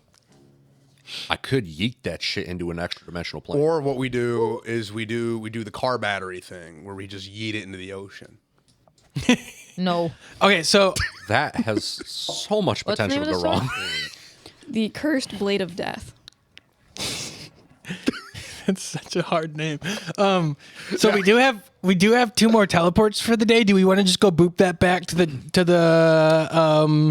S1: I could yeet that shit into an extra dimensional plane.
S3: Or what we do is we do the car battery thing where we just yeet it into the ocean.
S5: No.
S2: got. Okay, so
S1: That has so much
S5: What's the
S1: potential
S5: name
S1: to
S5: of
S1: go
S5: the
S1: wrong.
S4: The cursed blade of death.
S2: it's such a hard name. So we do have two more teleports for the day. Do we want to just go boop that back to the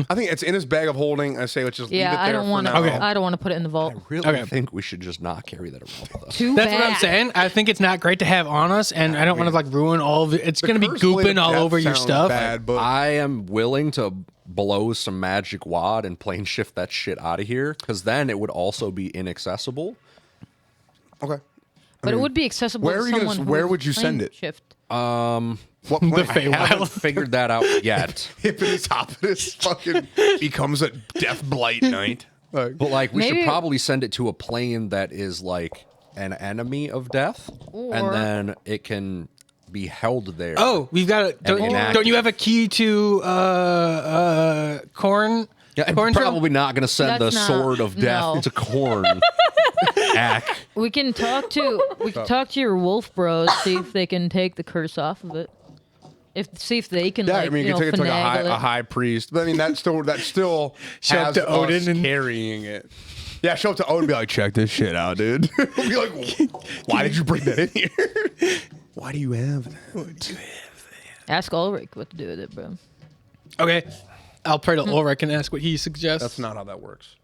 S3: I think it's in his bag of holding. I say let's just leave it
S5: Yeah,
S3: there
S5: I don't
S3: for
S5: want to.
S3: now.
S2: Okay.
S5: I don't want to put it in the vault.
S1: I really
S2: Okay.
S1: think we should just not carry that around with us.
S5: Too
S2: That's
S5: bad.
S2: what I'm saying. I think it's not great to have on us, and I don't want to like ruin all of it. It's going to be
S3: Cursed Blade of
S2: gooping all
S3: Death
S2: over your
S3: sounds
S2: stuff.
S3: Bad, but
S1: I am willing to blow some magic wad and plane shift that shit out of here, because then it would also be inaccessible.
S3: okay.
S5: But it would be accessible
S3: where
S5: to
S3: are you gonna-
S5: someone who
S3: where
S5: has
S3: would you send
S5: plane
S3: it?
S5: Shift.
S3: What plan?
S2: The
S3: I haven't
S2: Feywild.
S1: Figured that out yet.
S3: if the top of this fucking becomes a death blight night. Like,
S1: But like, we
S5: Maybe-
S1: should probably send it to a plane that is like an enemy of death,
S5: Or-
S1: and then it can be held there.
S2: Oh, we've got it.
S1: inactive.
S2: Don't you have a key to corn?
S1: yeah, I'm
S2: corn trail?
S1: probably not going to send
S5: That's
S1: the
S5: not-
S1: sword of death
S5: no.
S1: to corn. Ack.
S5: We can talk to your wolf bros, see if they can take the curse off of it. See if they can
S3: yeah,
S5: like
S3: I mean,
S5: you
S3: you
S5: know
S3: can take it to like
S5: finagle
S3: a
S5: it.
S3: high priest. But I mean, that still
S2: Show up
S3: has
S2: to Odin
S3: us
S2: and-
S3: carrying it. Yeah, show up to Odin and be like, check this shit out, dude. We'll be like, why did you bring that in here? Why do you have that?
S5: Ask Ulrich what to do with it, bro.
S2: Okay, I'll pray to Ulrich and ask what he suggests.
S3: That's not how that works.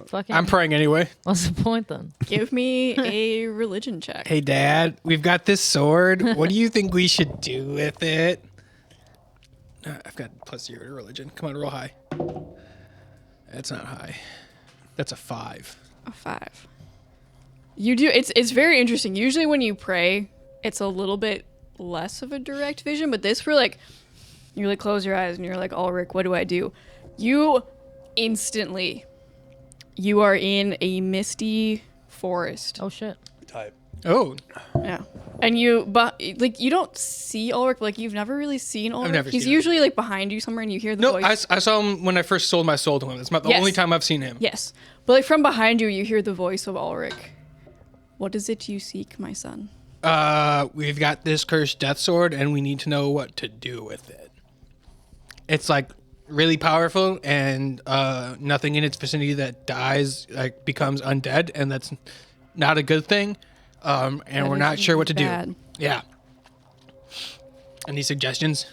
S5: Fucking.
S2: I'm praying anyway.
S5: What's the point then?
S4: Give me a religion check.
S2: Hey, Dad, we've got this sword. What do you think we should do with it? I've got +0 to religion. Come on, roll high. That's not high. That's a 5.
S4: A 5. You do. It's very interesting. Usually when you pray, it's a little bit less of a direct vision, but this for like, you like close your eyes and you're like, Ulrich, what do I do? You instantly, you are in a misty forest.
S5: Oh shit.
S3: Type.
S2: Oh,
S4: Yeah. And you, but like you don't see Ulrich, like you've never really seen Ulrich.
S2: never
S4: He's
S2: seen him.
S4: usually like behind you somewhere, and you hear the
S2: no,
S4: voice.
S2: I saw him when I first sold my soul to him. It's the
S4: Yes.
S2: only time I've seen him.
S4: Yes, but like from behind you, you hear the voice of Ulrich. What is it you seek, my son?
S2: We've got this cursed death sword, and we need to know what to do with it. It's like really powerful, and nothing in its vicinity that dies like becomes undead, and that's not a good thing. And we're
S4: is
S2: not sure what to
S4: bad.
S2: do. Yeah. Any suggestions?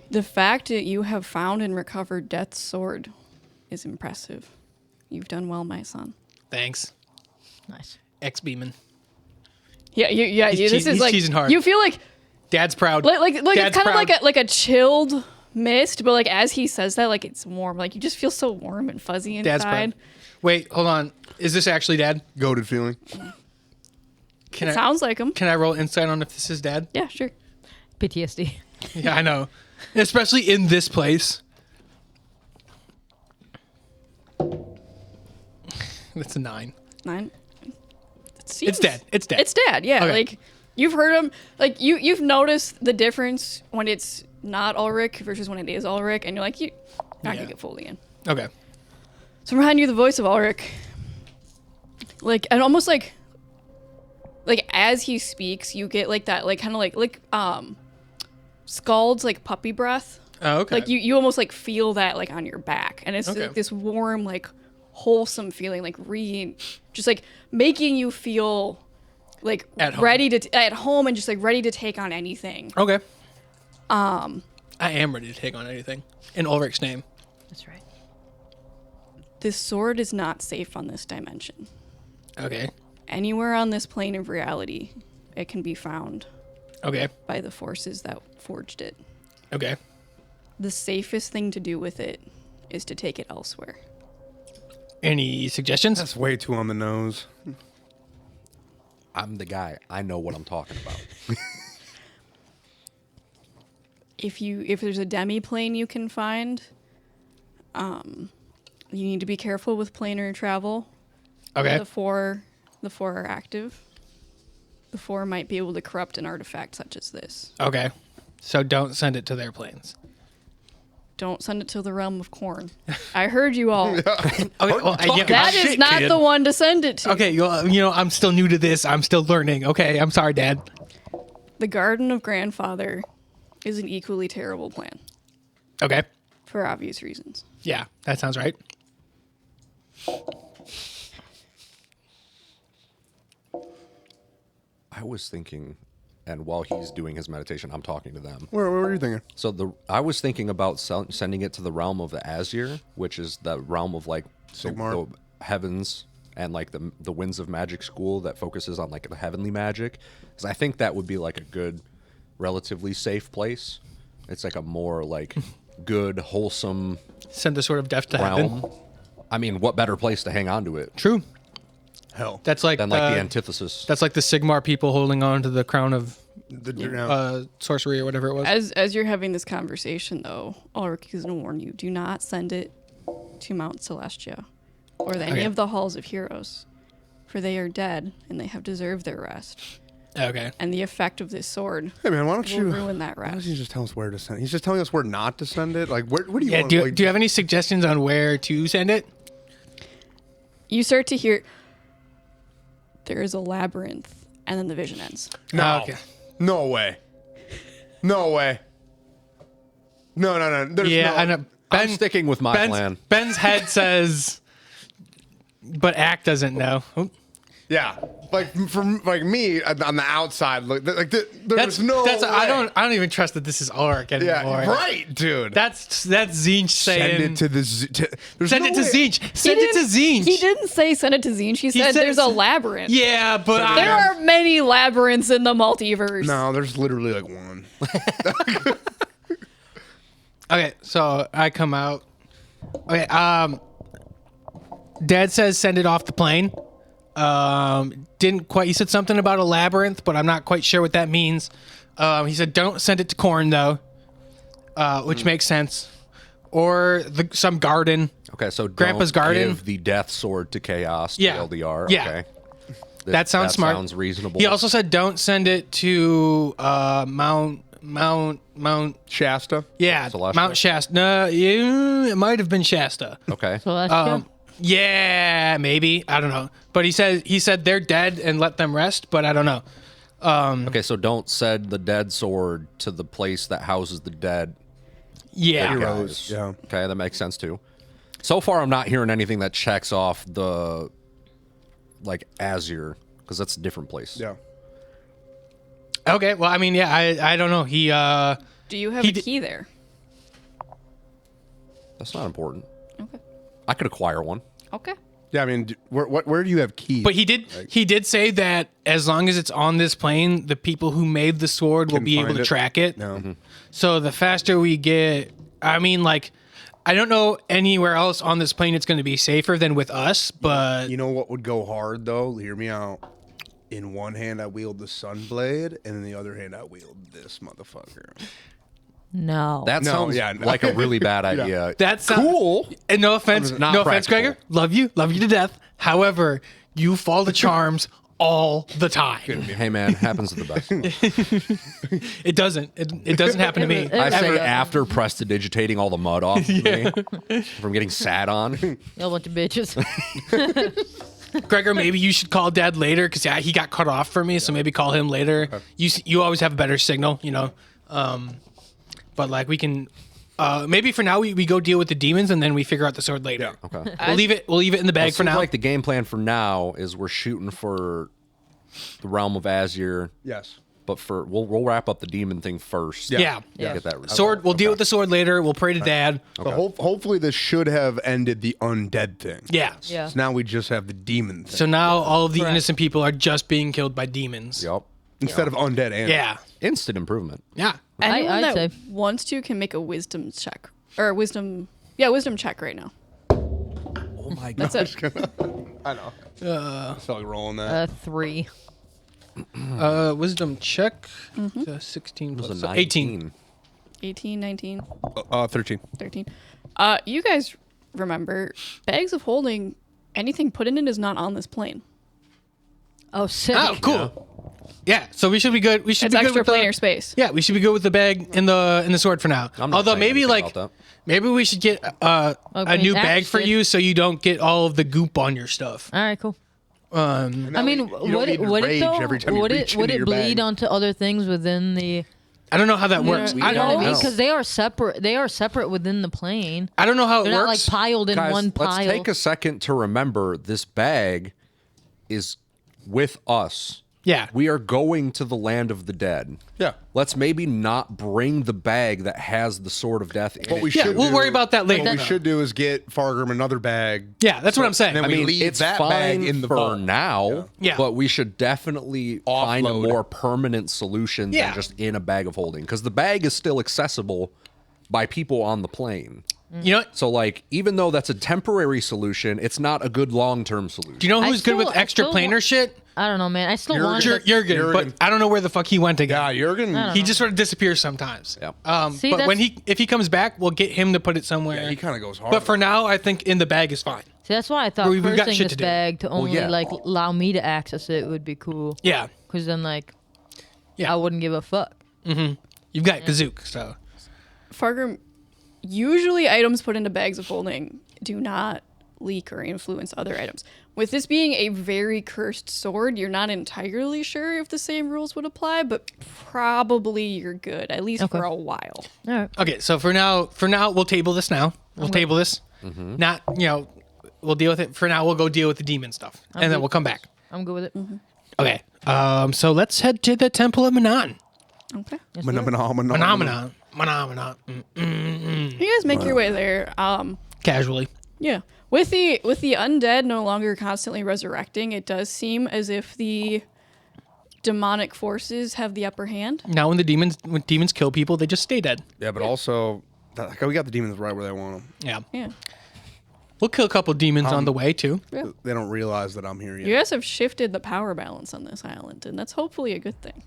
S4: The fact that you have found and recovered Death's sword is impressive. You've done well, my son.
S2: Thanks,
S5: Nice.
S2: ex-beeman.
S4: Yeah,
S2: He's
S4: this is like
S2: cheesing hard.
S4: you feel like
S2: Dad's proud.
S4: like
S2: Dad's
S4: it's kind
S2: proud.
S4: of like a chilled mist, but like as he says that, like it's warm. Like you just feel so warm and fuzzy
S2: Dad's
S4: inside.
S2: proud. Wait, hold on. Is this actually Dad?
S3: Goated feeling.
S2: Can I
S4: Sounds like him.
S2: can I roll insight on if this is Dad?
S4: Yeah, sure.
S5: PTSD.
S2: Yeah, I know. Especially in this place. That's a 9.
S4: 9.
S2: It's Dad. It's Dad.
S4: It's Dad. Yeah,
S2: Okay.
S4: like you've heard him. Like you've noticed the difference when it's not Ulrich versus when it is Ulrich, and you're like you not gonna get fully in.
S2: Okay.
S4: So behind you, the voice of Ulrich, like and almost like as he speaks, you get like that, like kind of like Scald's like puppy breath.
S2: Oh, okay.
S4: Like you almost like feel that like on your back, and it's
S2: Okay.
S4: like this warm, like wholesome feeling, like just like making you feel like
S2: At home.
S4: ready to at home and just like ready to take on anything.
S2: Okay. I am ready to take on anything. In Ulrich's name.
S5: That's right.
S4: This sword is not safe on this dimension.
S2: Okay.
S4: Anywhere on this plane of reality, it can be found
S2: Okay.
S4: by the forces that forged it.
S2: Okay.
S4: The safest thing to do with it is to take it elsewhere.
S2: Any suggestions?
S3: That's way too on the nose.
S1: I'm the guy. I know what I'm talking about.
S4: If there's a demi plane you can find, you need to be careful with planar travel.
S2: Okay.
S4: The four are active. The four might be able to corrupt an artifact such as this.
S2: Okay. So don't send it to their planes.
S4: Don't send it to the realm of corn. I heard you all.
S2: Okay. Well,
S4: That is not the one to send it to.
S2: Okay. I'm still new to this. I'm still learning. Okay. I'm sorry, Dad.
S4: The Garden of Grandfather is an equally terrible plan
S2: Okay.
S4: for obvious reasons.
S2: Yeah. That sounds right.
S1: I was thinking, and while he's doing his meditation, I'm talking to them.
S3: What were you thinking?
S1: So I was thinking about sending it to the realm of the Azir, which is the realm of like
S3: Sigmar.
S1: the heavens and like the winds of magic school that focuses on like the heavenly magic. Because I think that would be like a good, relatively safe place. It's like a more like good, wholesome
S2: Send the sword of death to heaven.
S1: realm. I mean, what better place to hang on to it
S2: True.
S3: Hell.
S2: That's like
S1: than like the antithesis?
S2: That's like the Sigmar people holding on to the crown of
S3: The,
S2: sorcery or whatever it was.
S4: As you're having this conversation, though, Ulrich is going to warn you: do not send it to Mount Celestia or any
S2: Okay.
S4: of the halls of heroes, for they are dead and they have deserved their rest.
S2: Okay.
S4: And the effect of this sword
S3: hey man, why don't
S4: will
S3: you
S4: ruin that
S3: Why don't
S4: rest.
S3: you just tell us where to send? He's just telling us where not to send it. Like where do you
S2: Yeah.
S3: want?
S2: Do
S3: like,
S2: you have any suggestions on where to send it?
S4: You start to hear there is a labyrinth, and then the vision ends.
S3: No.
S2: Okay.
S3: No way. No way. No. There's
S2: Yeah.
S3: no,
S2: I know.
S1: I'm sticking with my plan.
S2: Ben's head says, but Ack doesn't know. Oh,
S3: Yeah. Like from like me on the outside, there's no way.
S2: I don't even trust that this is Ulrich anymore.
S3: Yeah. Right, dude.
S2: That's Zinch saying.
S3: Send it to the. There's
S2: Send
S3: no
S2: it to
S3: way.
S2: Zinch. Send it to Zinch.
S4: He didn't say send it to Zinch. He said
S2: said-
S4: there's a labyrinth.
S2: Yeah, but
S4: There are many labyrinths in the multiverse.
S3: No, there's literally like one.
S2: Okay, so I come out. Okay, Dad says send it off the plane. Didn't quite. He said something about a labyrinth, but I'm not quite sure what that means. He said don't send it to Korn though, which makes sense. Or some garden.
S1: Okay, so
S2: Grandpa's
S1: don't
S2: garden?
S1: give the death sword to chaos to
S2: Yeah.
S1: LDR.
S2: Yeah.
S1: Okay.
S2: That sounds smart.
S1: Sounds reasonable.
S2: He also said don't send it to Mount.
S3: Shasta.
S2: Yeah,
S1: Celestia?
S2: Mount Shasta. No, yeah, it might have been Shasta.
S1: Okay.
S5: Celestia?
S2: Yeah, maybe. I don't know. But he said they're dead and let them rest. But I don't know.
S1: Okay, so don't send the dead sword to the place that houses the dead
S2: Yeah.
S3: Heroes. Yeah.
S1: Okay, that makes sense too. So far, I'm not hearing anything that checks off the like Azure because that's a different place.
S3: Yeah.
S2: Okay. Well, I mean, yeah. I don't know. He
S4: Do you have
S2: He
S4: a
S2: di-
S4: key there?
S1: That's not important.
S4: Okay.
S1: I could acquire one.
S4: Okay.
S3: Yeah. I mean, where do you have keys?
S2: But he did say that as long as it's on this plane, the people who made the sword will
S3: Can
S2: be able
S3: find
S2: to
S3: it.
S2: track it.
S3: No.
S2: So the faster we get, I mean, like, I don't know anywhere else on this plane it's going to be safer than with us, but
S3: You know what would go hard though? Hear me out. In one hand, I wield the Sunblade, and in the other hand, I wield this motherfucker.
S5: No.
S1: That
S3: No,
S1: sounds
S3: yeah, no.
S1: like a really bad idea.
S2: that's
S1: cool.
S2: And no offense,
S1: Not
S2: no offense,
S1: practical.
S2: Gregor. Love you to death. However, you fall to charms all the time.
S1: Hey man, happens to the best.
S2: It doesn't. It doesn't happen to me.
S1: I say
S2: ever.
S1: after prestidigitating all the mud off me from getting sat on.
S5: Y'all bunch of bitches.
S2: Gregor, maybe you should call Dad later because he got cut off for me. So maybe call him later. You always have a better signal, you know. But like we can, maybe for now we go deal with the demons and then we figure out the sword later.
S1: Okay.
S2: We'll leave it in the bag
S1: It
S2: for
S1: seems
S2: now.
S1: like the game plan for now is we're shooting for the realm of Azure,
S3: Yes.
S1: but we'll wrap up the demon thing first.
S2: yeah.
S1: Get that
S2: Sword. We'll deal with the sword later. We'll pray to Dad.
S3: So hopefully this should have ended the undead thing.
S2: Yeah.
S5: Yeah.
S3: So now we just have the demon thing
S2: So now all of the
S5: Correct.
S2: innocent people are just being killed by demons.
S1: Yep.
S3: instead of undead animals.
S2: Yeah.
S1: Instant improvement.
S2: Yeah.
S4: Anyone
S5: I'd
S4: that
S5: say.
S4: wants to can make a wisdom check or wisdom check right now.
S1: Oh my god.
S4: That's it.
S3: I know. I felt like rolling that.
S5: 3.
S2: Wisdom check. 16
S1: It was
S2: plus
S1: a
S2: 18.
S4: 18, 19,
S3: 13.
S4: 13. You guys remember bags of holding? Anything put in it is not on this plane.
S5: Oh, sick.
S2: Oh, cool. Yeah. So we should be good. We should
S4: It's
S2: be good
S4: extra
S2: with the
S4: planar space.
S2: Yeah, we should be good with the bag and the sword for now.
S1: I'm not
S2: Although
S1: saying
S2: maybe
S1: anything
S2: like
S1: about that.
S2: maybe we should get a
S5: Okay,
S2: new bag for
S5: actually-
S2: you so you don't get all of the goop on your stuff.
S5: All right, cool. I mean,
S3: you don't
S5: would
S3: need
S5: it,
S3: to
S5: would
S3: rage
S5: it though?
S3: every time you
S5: Would
S3: reach
S5: it would
S3: into
S5: it
S3: your
S5: bleed
S3: bag.
S5: onto other things within the?
S2: I don't know how that works.
S5: You
S2: I
S5: know what I
S2: don't
S5: mean?
S1: know.
S5: Because they are separate. They are separate within the plane.
S2: I don't know how it
S5: They're not like
S2: works.
S5: piled in
S1: Guys,
S5: one pile.
S1: let's take a second to remember this bag is with us.
S2: Yeah.
S1: We are going to the land of the dead.
S3: Yeah.
S1: Let's maybe not bring the bag that has the sword of death in
S3: What
S1: it.
S3: we
S2: Yeah,
S3: should
S2: we'll
S3: do-
S2: worry about that later.
S3: What we should do is get Fargrim another bag.
S2: Yeah, that's what I'm saying.
S3: then
S1: I
S3: we
S1: mean,
S3: leave
S1: it's
S3: that
S1: fine
S3: bag in the
S1: for
S3: vault.
S1: now,
S2: Yeah.
S1: but we should definitely find a
S3: Offload.
S1: more permanent solution
S2: Yeah.
S1: than just in a bag of holding, because the bag is still accessible by people on the plane.
S2: You know,
S1: So, like, even though that's a temporary solution, it's not a good long-term solution.
S2: do you know
S5: I
S2: who's good with
S5: still- I
S2: extra
S5: still
S2: planar
S5: want-
S2: shit?
S5: I don't know, man. I still want.
S2: Jurgen, but I don't know where the fuck he went again.
S3: Yeah, Jurgen.
S2: He just sort of disappears sometimes.
S1: Yeah.
S5: See,
S2: but when
S5: that's-
S2: if he comes back, we'll get him to put it somewhere.
S3: Yeah, he kind of goes hard.
S2: But for now, I think in the bag is fine.
S5: See, that's why I thought
S2: We've got
S5: cursing
S2: shit
S5: this
S2: to do.
S5: bag to only
S1: yeah.
S5: like allow me to access it would be cool.
S2: Yeah.
S5: Because then like,
S2: Yeah.
S5: I wouldn't give a fuck.
S2: You've got Kazook, so
S4: Fargrim, usually items put into bags of holding do not leak or influence other items. With this being a very cursed sword, you're not entirely sure if the same rules would apply, but probably you're good, at least
S5: Okay.
S4: for a while.
S5: All right.
S2: okay. So for now, we'll table this now. We'll table this. Not we'll deal with it for now. We'll go deal with the demon stuff, and then
S5: good.
S2: we'll come back.
S5: I'm good with it.
S2: Okay. So let's head to the Temple of Manon.
S4: Okay.
S2: Phenomenon.
S4: You guys make your way there.
S2: Casually.
S4: Yeah. With the undead no longer constantly resurrecting, it does seem as if the demonic forces have the upper hand.
S2: Now, when demons kill people, they just stay dead.
S3: Yeah, but also, we got the demons right where they want them.
S2: Yeah.
S4: Yeah.
S2: We'll kill a couple demons on the way too.
S4: Yeah.
S3: They don't realize that I'm here yet.
S4: You guys have shifted the power balance on this island, and that's hopefully a good thing.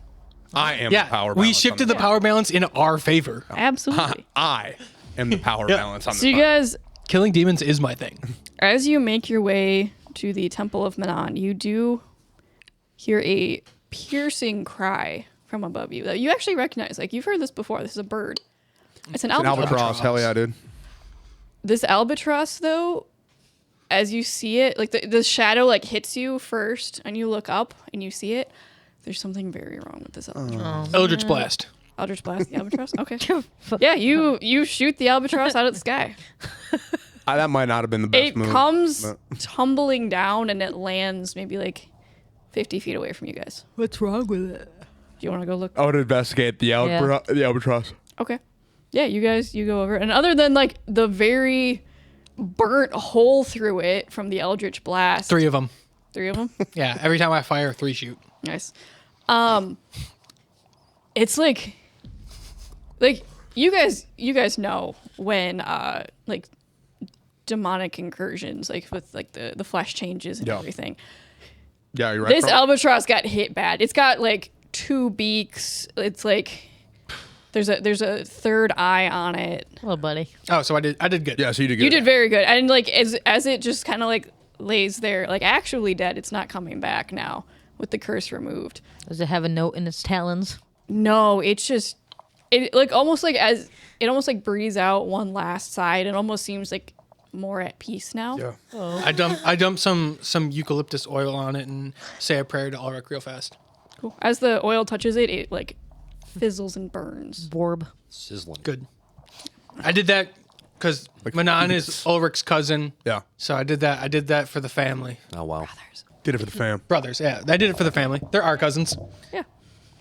S3: I am
S2: Yeah.
S3: the power balance.
S2: We
S3: on
S2: shifted the
S3: this.
S2: power balance in our favor.
S4: Absolutely.
S3: I am the power balance on
S4: So
S3: this.
S4: you guys,
S2: Killing demons is my thing.
S4: as you make your way to the Temple of Manon, you do hear a piercing cry from above you that you actually recognize. Like, you've heard this before. This is a bird. It's an
S3: An
S4: albatross.
S3: albatross. Hell yeah, dude.
S4: This albatross, though, as you see it, like the shadow like hits you first, and you look up and you see it. There's something very wrong with this albatross.
S2: Eldritch Blast.
S4: Eldritch Blast the albatross? Okay. Yeah, you shoot the albatross out of the sky.
S3: That might not have been the best
S4: It
S3: move.
S4: comes
S3: but-
S4: tumbling down, and it lands maybe like 50 feet away from you guys.
S5: What's wrong with it?
S4: Do you want to go look?
S3: I would investigate the albatross.
S4: Okay. Yeah, you go over. And other than like the very burnt hole through it from the Eldritch Blast.
S2: 3 of them.
S4: 3 of them?
S2: Yeah, every time I fire, 3 shoot.
S4: Nice. It's like you guys know when like demonic incursions, like with like the flesh changes and
S3: Yeah.
S4: everything.
S3: Yeah, you're right.
S4: This albatross got hit bad. It's got like 2 beaks. It's like there's a third eye on it.
S5: Hello, buddy.
S2: Oh, so I did good.
S3: Yeah, so you did good.
S4: You did very good. And like as it just kind of like lays there, like actually dead, it's not coming back now with the curse removed.
S5: Does it have a note in its talons?
S4: No, it's just it like almost like as it almost like breathes out one last sigh. It almost seems like more at peace now.
S3: Yeah.
S2: I dumped some eucalyptus oil on it and say a prayer to Ulrich real fast.
S4: Cool. As the oil touches it, it like fizzles and burns.
S5: Borb.
S1: Sizzling.
S2: Good. I did that because Manon is Ulrich's cousin.
S3: Yeah.
S2: So I did that for the family.
S1: Oh wow.
S3: Did it for the fam.
S2: Brothers, yeah. I did it for the family. They're our cousins.
S4: Yeah.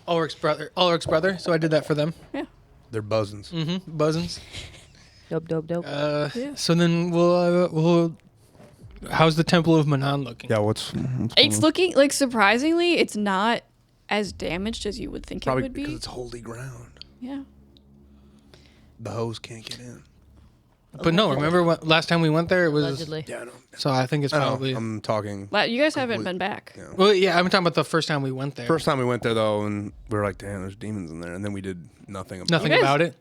S2: Ulrich's brother. So I did that for them.
S4: Yeah.
S3: They're buzzins.
S2: Buzzins.
S5: Dope.
S2: So then we'll. How's the Temple of Manon looking?
S3: Yeah, what's
S4: It's looking like surprisingly, it's not as damaged as you would think
S3: probably
S4: it would
S3: because
S4: be.
S3: it's holy ground.
S4: Yeah.
S3: The hose can't get in.
S2: But no, remember last time we went there? It was.
S5: Allegedly.
S3: Yeah, I know.
S2: So I think it's
S3: I know.
S2: probably.
S3: I'm talking.
S4: But you guys haven't been back.
S3: Yeah.
S2: Well, yeah, I'm talking about the first time we went there.
S3: First time we went there though, and we were like, "Damn, there's demons in there," and then we did nothing about
S2: Nothing
S4: You guys-
S2: about it.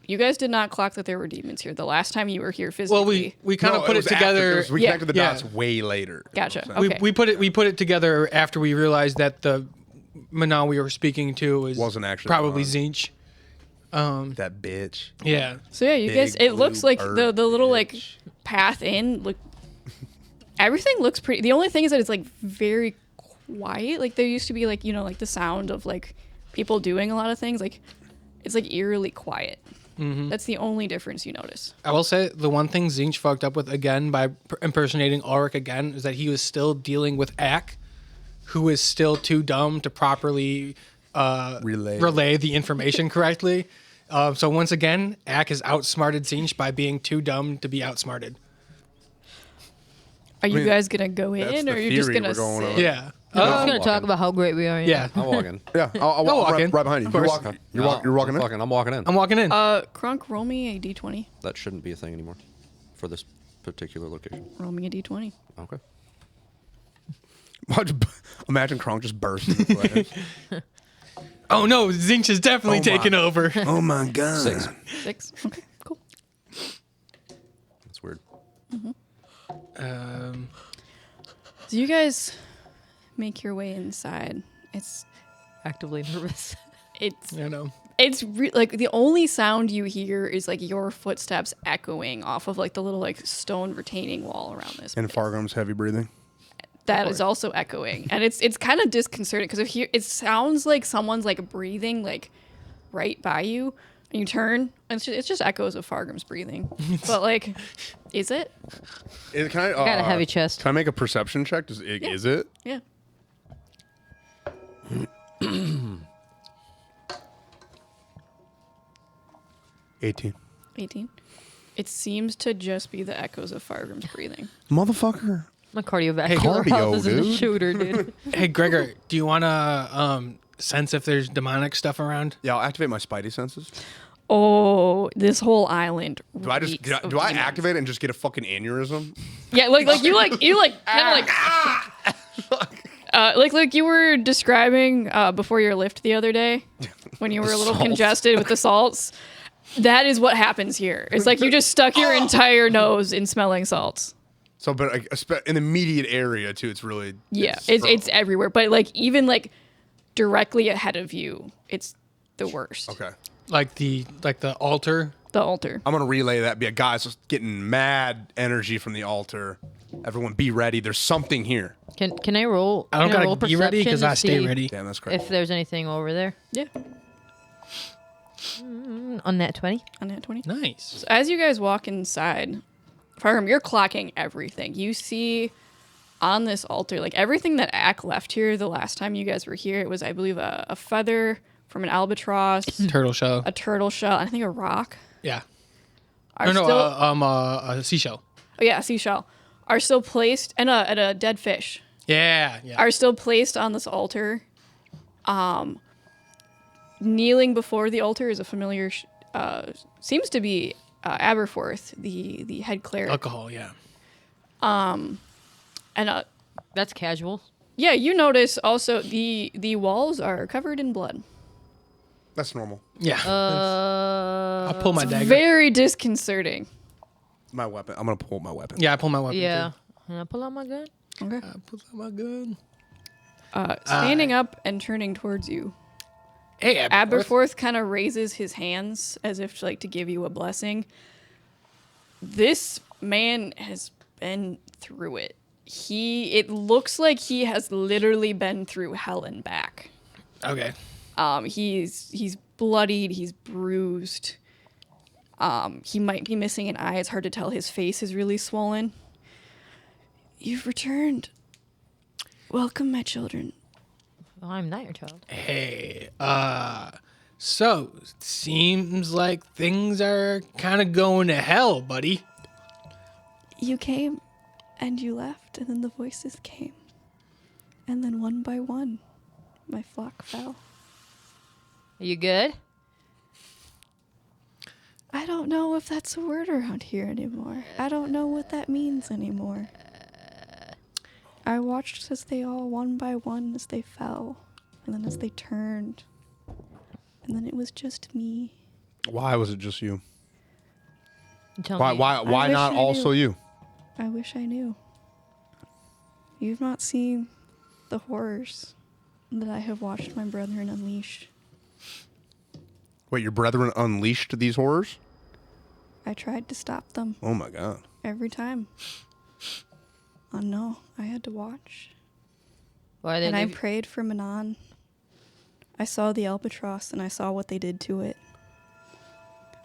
S4: You guys did not clock that there were demons here the last time you were here physically.
S2: Well, we kind of put it
S3: was after-
S2: together.
S3: we
S4: Yeah.
S3: connected the
S2: Yeah.
S3: dots way later.
S4: Gotcha.
S3: is what I'm saying.
S4: Okay.
S2: We put it together after we realized that the Manon we were speaking to
S3: Wasn't actually
S2: probably
S3: Manon.
S2: Zinch.
S3: That bitch.
S2: Yeah.
S4: So yeah, you guys.
S3: Big
S4: It looks
S3: blue
S4: like the
S3: bird
S4: little like
S3: bitch.
S4: path in. Look, everything looks pretty. The only thing is that it's like very quiet. Like there used to be like like the sound of like people doing a lot of things. Like it's like eerily quiet. That's the only difference you notice.
S2: I will say the one thing Zinch fucked up with again by impersonating Ulrich again is that he was still dealing with Ack, who is still too dumb to properly relay the information correctly. So once again, Ack has outsmarted Zinch by being too dumb to be outsmarted.
S4: Are you
S3: mean,
S4: guys gonna go in,
S3: the
S4: or are you just
S3: theory
S4: gonna
S3: we're going
S4: sit?
S3: on.
S2: Yeah.
S5: I'm just
S1: I'll
S5: gonna
S1: walk
S5: talk
S1: in.
S5: about how great we are.
S2: Yeah.
S1: I'll walk in.
S3: Yeah, I'll
S2: Go
S3: walk
S2: walk in.
S3: right behind you.
S2: Of
S3: You're,
S2: course.
S3: you're walking in.
S1: I'm walking in.
S2: I'm walking in.
S4: Crunk, roll me a d20.
S1: That shouldn't be a thing anymore for this particular location.
S4: Roll me a d20.
S1: Okay.
S3: Imagine Kronk just bursts into flames.
S2: Oh no, Zinch is definitely
S3: Oh my.
S2: taking over.
S3: Oh my god.
S1: 6.
S4: 6. Okay, cool.
S1: That's weird.
S4: So you guys make your way inside. It's
S5: Actively nervous.
S2: You know.
S4: like the only sound you hear is like your footsteps echoing off of like the little like stone retaining wall around this.
S3: And
S4: place.
S3: Fargrim's heavy breathing.
S4: That is also echoing, and it's kind of disconcerting because it sounds like someone's like breathing like right by you, and you turn, and it's just echoes of Fargrim's breathing. But like, is it?
S3: Can I
S5: Got a heavy chest.
S3: Can I make a perception check? Is it?
S4: Yeah.
S3: $18.
S4: 18. It seems to just be the echoes of Fargrim's breathing.
S3: Motherfucker.
S5: My cardiovascular
S3: cardio,
S5: health is in the
S3: dude.
S5: shooter, dude.
S2: Hey Gregor, do you wanna sense if there's demonic stuff around?
S3: Yeah, I'll activate my spidey senses.
S4: Oh, this whole island.
S3: Do I just
S4: reeks of
S3: do I
S4: demons.
S3: activate it and just get a fucking aneurysm?
S4: Yeah, like you kind of like you were describing before your lift the other day when you were a little congested with the salts. That is what happens here. It's like you just stuck your entire nose in smelling salts.
S3: So, but like, in the immediate area too, it's really
S4: it's everywhere. But like even like directly ahead of you, it's the worst.
S3: okay.
S2: Like the altar.
S4: The altar.
S3: I'm gonna relay that. Be guys, just getting mad energy from the altar. Everyone, be ready. There's something here.
S5: Can I roll?
S2: I don't
S5: can roll
S2: gotta be ready because
S5: perception
S2: I
S5: to
S2: stay
S5: see
S2: ready.
S3: Damn, that's crazy.
S5: If there's anything over there
S4: Yeah.
S5: on that 20.
S4: On that 20.
S2: Nice.
S4: So as you guys walk inside, Farham, you're clocking everything. You see on this altar, like everything that Ack left here the last time you guys were here, it was, I believe, a feather from an albatross,
S2: Turtle shell.
S4: a turtle shell, and I think a rock.
S2: Yeah.
S4: Are
S2: No,
S4: still,
S2: a seashell.
S4: oh yeah, a seashell. Are still placed, and a dead fish.
S2: Yeah.
S4: Are still placed on this altar. Kneeling before the altar is a familiar, seems to be Aberforth, the head cleric.
S2: Alcohol. Yeah.
S4: And
S5: That's casual.
S4: yeah, you notice also the walls are covered in blood.
S3: That's normal.
S2: Yeah. I'll pull my dagger.
S4: Very disconcerting.
S3: My weapon. I'm gonna pull my weapon.
S2: Yeah, I pull my weapon.
S5: Yeah. Can I pull out my gun?
S4: Okay.
S2: Too. I pull out my gun.
S4: Standing up and turning towards you,
S2: Hey,
S4: Aberforth kind of raises his hands as if like to give you a blessing. This man has been through it. It looks like he has literally been through hell and back.
S2: Okay.
S4: He's bloodied, he's bruised. He might be missing an eye. It's hard to tell. His face is really swollen. You've returned. Welcome, my children.
S5: Well, I'm not your child.
S2: Hey. So seems like things are kind of going to hell, buddy.
S4: You came and you left, and then the voices came. And then one by one, my flock fell.
S5: Are you good?
S4: I don't know if that's a word around here anymore. I don't know what that means anymore. I watched as they all, one by one, as they fell, and then as they turned, and then it was just me.
S3: Why was it just you?
S5: Tell
S3: Why?
S5: me.
S3: Why? Why
S4: wish
S3: not
S4: I
S3: also
S4: knew.
S3: you?
S4: I wish I knew. You've not seen the horrors that I have watched my brethren unleash.
S3: Wait, your brethren unleashed these horrors?
S4: I tried to stop them
S3: Oh my god.
S4: every time. Oh no, I had to watch.
S5: Why they
S4: And I
S5: leave-
S4: prayed for Manon. I saw the albatross and I saw what they did to it.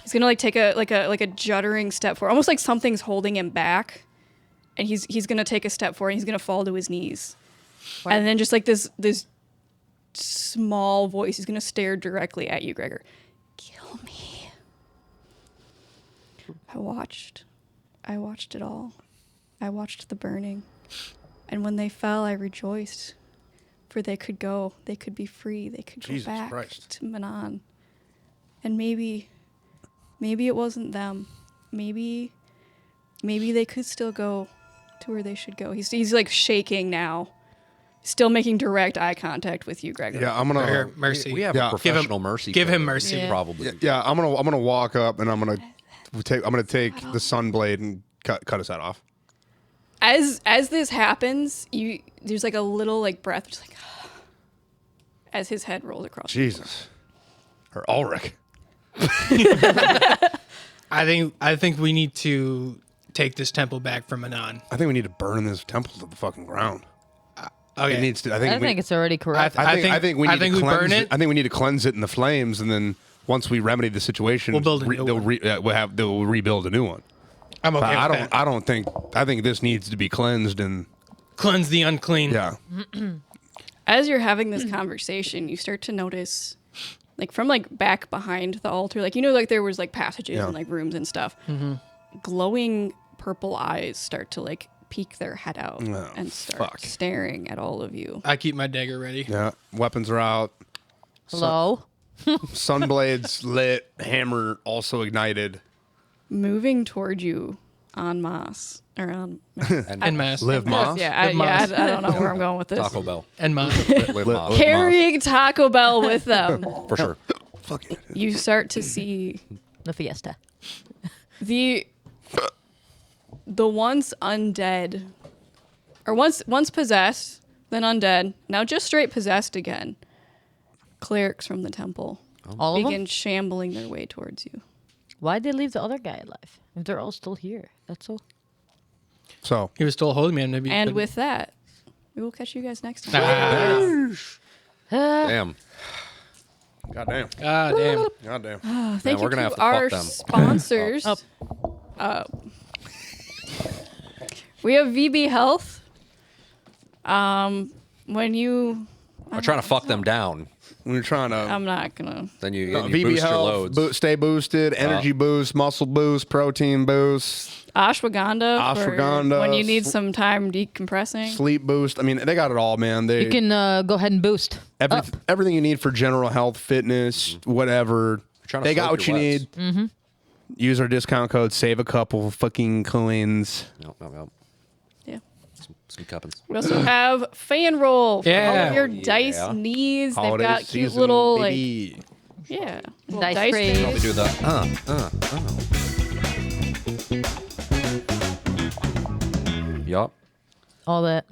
S4: He's gonna like take a juddering step forward, almost like something's holding him back, and he's gonna take a step forward. And he's gonna fall to his knees,
S5: What?
S4: and then just like this small voice is gonna stare directly at you, Gregor. Kill me. I watched it all. I watched the burning, and when they fell, I rejoiced, for they could go, they could be free, they could
S3: Jesus
S4: go back
S3: Christ.
S4: to Manon, and maybe it wasn't them. Maybe they could still go to where they should go. He's like shaking now, still making direct eye contact with you, Gregor.
S3: Yeah, I'm gonna.
S2: Here, mercy.
S1: We have
S3: Yeah.
S1: a professional mercy.
S2: give him
S1: code,
S2: mercy.
S5: Yeah.
S1: Probably.
S3: Yeah, I'm gonna walk up and I'm gonna take the sunblade and cut his head off.
S4: As this happens, there's like a little like breath, just like as his head rolls across.
S3: Jesus. Or Ulrich.
S2: I think we need to take this temple back from Manon.
S3: I think we need to burn this temple to the fucking ground.
S2: Okay.
S3: It needs to.
S5: I think it's already correct.
S3: I think we need to cleanse
S2: burn it.
S3: I think we need to cleanse it in the flames, and then once we remedy the situation,
S2: We'll build a new one.
S3: they'll rebuild a new one.
S2: I'm okay.
S3: But
S2: with that.
S3: I don't think. I think this needs to be cleansed and
S2: Cleanse the unclean.
S3: yeah.
S4: As you're having this conversation, you start to notice, like from like back behind the altar, like like there was like passages
S3: Yeah.
S4: and like rooms and stuff. Glowing purple eyes start to like peek their head out
S3: Oh,
S4: and start
S3: fuck.
S4: staring at all of you.
S2: I keep my dagger ready.
S3: Yeah, weapons are out.
S5: Hello?
S3: Sunblades lit. Hammer also ignited.
S4: Moving toward you en masse or on
S2: En masse.
S3: Live Moss.
S4: I don't know where I'm going with this.
S1: Taco Bell.
S2: En masse.
S1: Live Moss.
S4: Carrying Taco Bell with them.
S1: For sure.
S3: Fuck it.
S4: You start to see
S5: The fiesta.
S4: the the once undead, or once possessed, then undead, now just straight possessed again. Clerics from the temple
S5: All of them?
S4: begin shambling their way towards you.
S5: Why'd they leave the other guy alive? If they're all still here, that's all.
S3: So
S2: He was still a holy man, maybe.
S4: And
S2: but-
S4: with that, we will catch you guys next time.
S1: Damn.
S3: goddamn,
S2: Ah, damn.
S3: goddamn.
S4: Thank
S1: we're
S4: you
S1: gonna
S4: to
S1: have to
S4: our
S1: fuck them.
S4: sponsors. We have VB Health. When you,
S1: I'm trying to fuck them down.
S3: We're trying to
S4: I'm not gonna.
S1: Then you
S3: VB
S1: boost your
S3: health,
S1: loads.
S3: stay boosted, energy boost, muscle boost, protein boost,
S4: Ashwagandha. For
S3: Ashwagandha,
S4: when you need some time decompressing.
S3: sleep boost. I mean, they got it all, man. They
S5: You can go ahead and boost.
S3: everything you need for general health, fitness, whatever.
S1: trying to
S3: They got
S1: soak
S3: what you
S1: your
S3: need.
S1: wets.
S3: Use our discount code. Save a couple fucking coins.
S1: Nope.
S4: Yeah.
S1: Some cuppings.
S4: We also have Fan Roll for all
S2: Yeah.
S4: of your
S1: Yeah.
S4: dice needs. They've
S3: Holiday
S4: got cute
S3: season,
S4: little
S3: baby.
S4: little
S5: Dice
S4: dice
S5: trays.
S4: trays.
S1: Probably do the Yup.
S5: All that.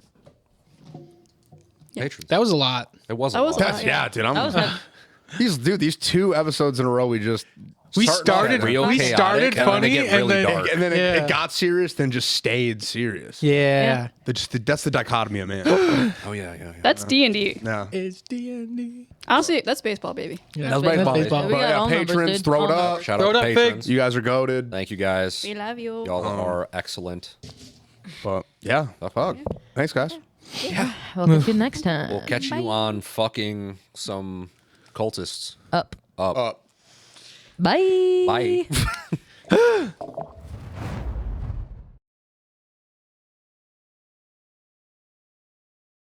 S1: Patrons.
S2: That was a lot.
S1: It was
S4: That
S1: a
S4: was
S1: lot.
S4: a lot.
S3: That's yeah, dude. I'm
S5: That was
S3: these 2 episodes in a row. We just
S2: We
S3: starting off
S2: started.
S1: real
S2: We
S1: chaotic,
S2: started
S1: and then
S2: funny,
S1: they get
S2: and
S1: really
S2: then
S1: dark.
S3: and then
S2: Yeah.
S3: it got serious, then just stayed serious.
S2: yeah.
S3: That's the dichotomy of man.
S1: Oh yeah.
S4: That's D&D.
S3: Yeah.
S2: It's D&D.
S4: Honestly, that's baseball, baby.
S2: Yeah,
S3: That's
S5: That's
S3: baseball.
S2: baseball.
S5: We got
S3: But,
S5: all numbers,
S3: patrons,
S5: dude.
S3: throw it
S5: All
S3: up.
S5: numbers.
S1: Shout
S2: Throw
S1: out
S2: it
S1: to
S2: up,
S1: patrons.
S2: Figs.
S3: You guys are goaded.
S1: Thank you guys.
S4: We love you.
S1: Y'all are excellent.
S3: But yeah,
S1: The fuck.
S3: thanks guys.
S5: We'll catch you next time.
S1: We'll catch you on fucking some cultists.
S5: Up.
S1: Up.
S3: Up.
S5: Bye.
S1: Bye.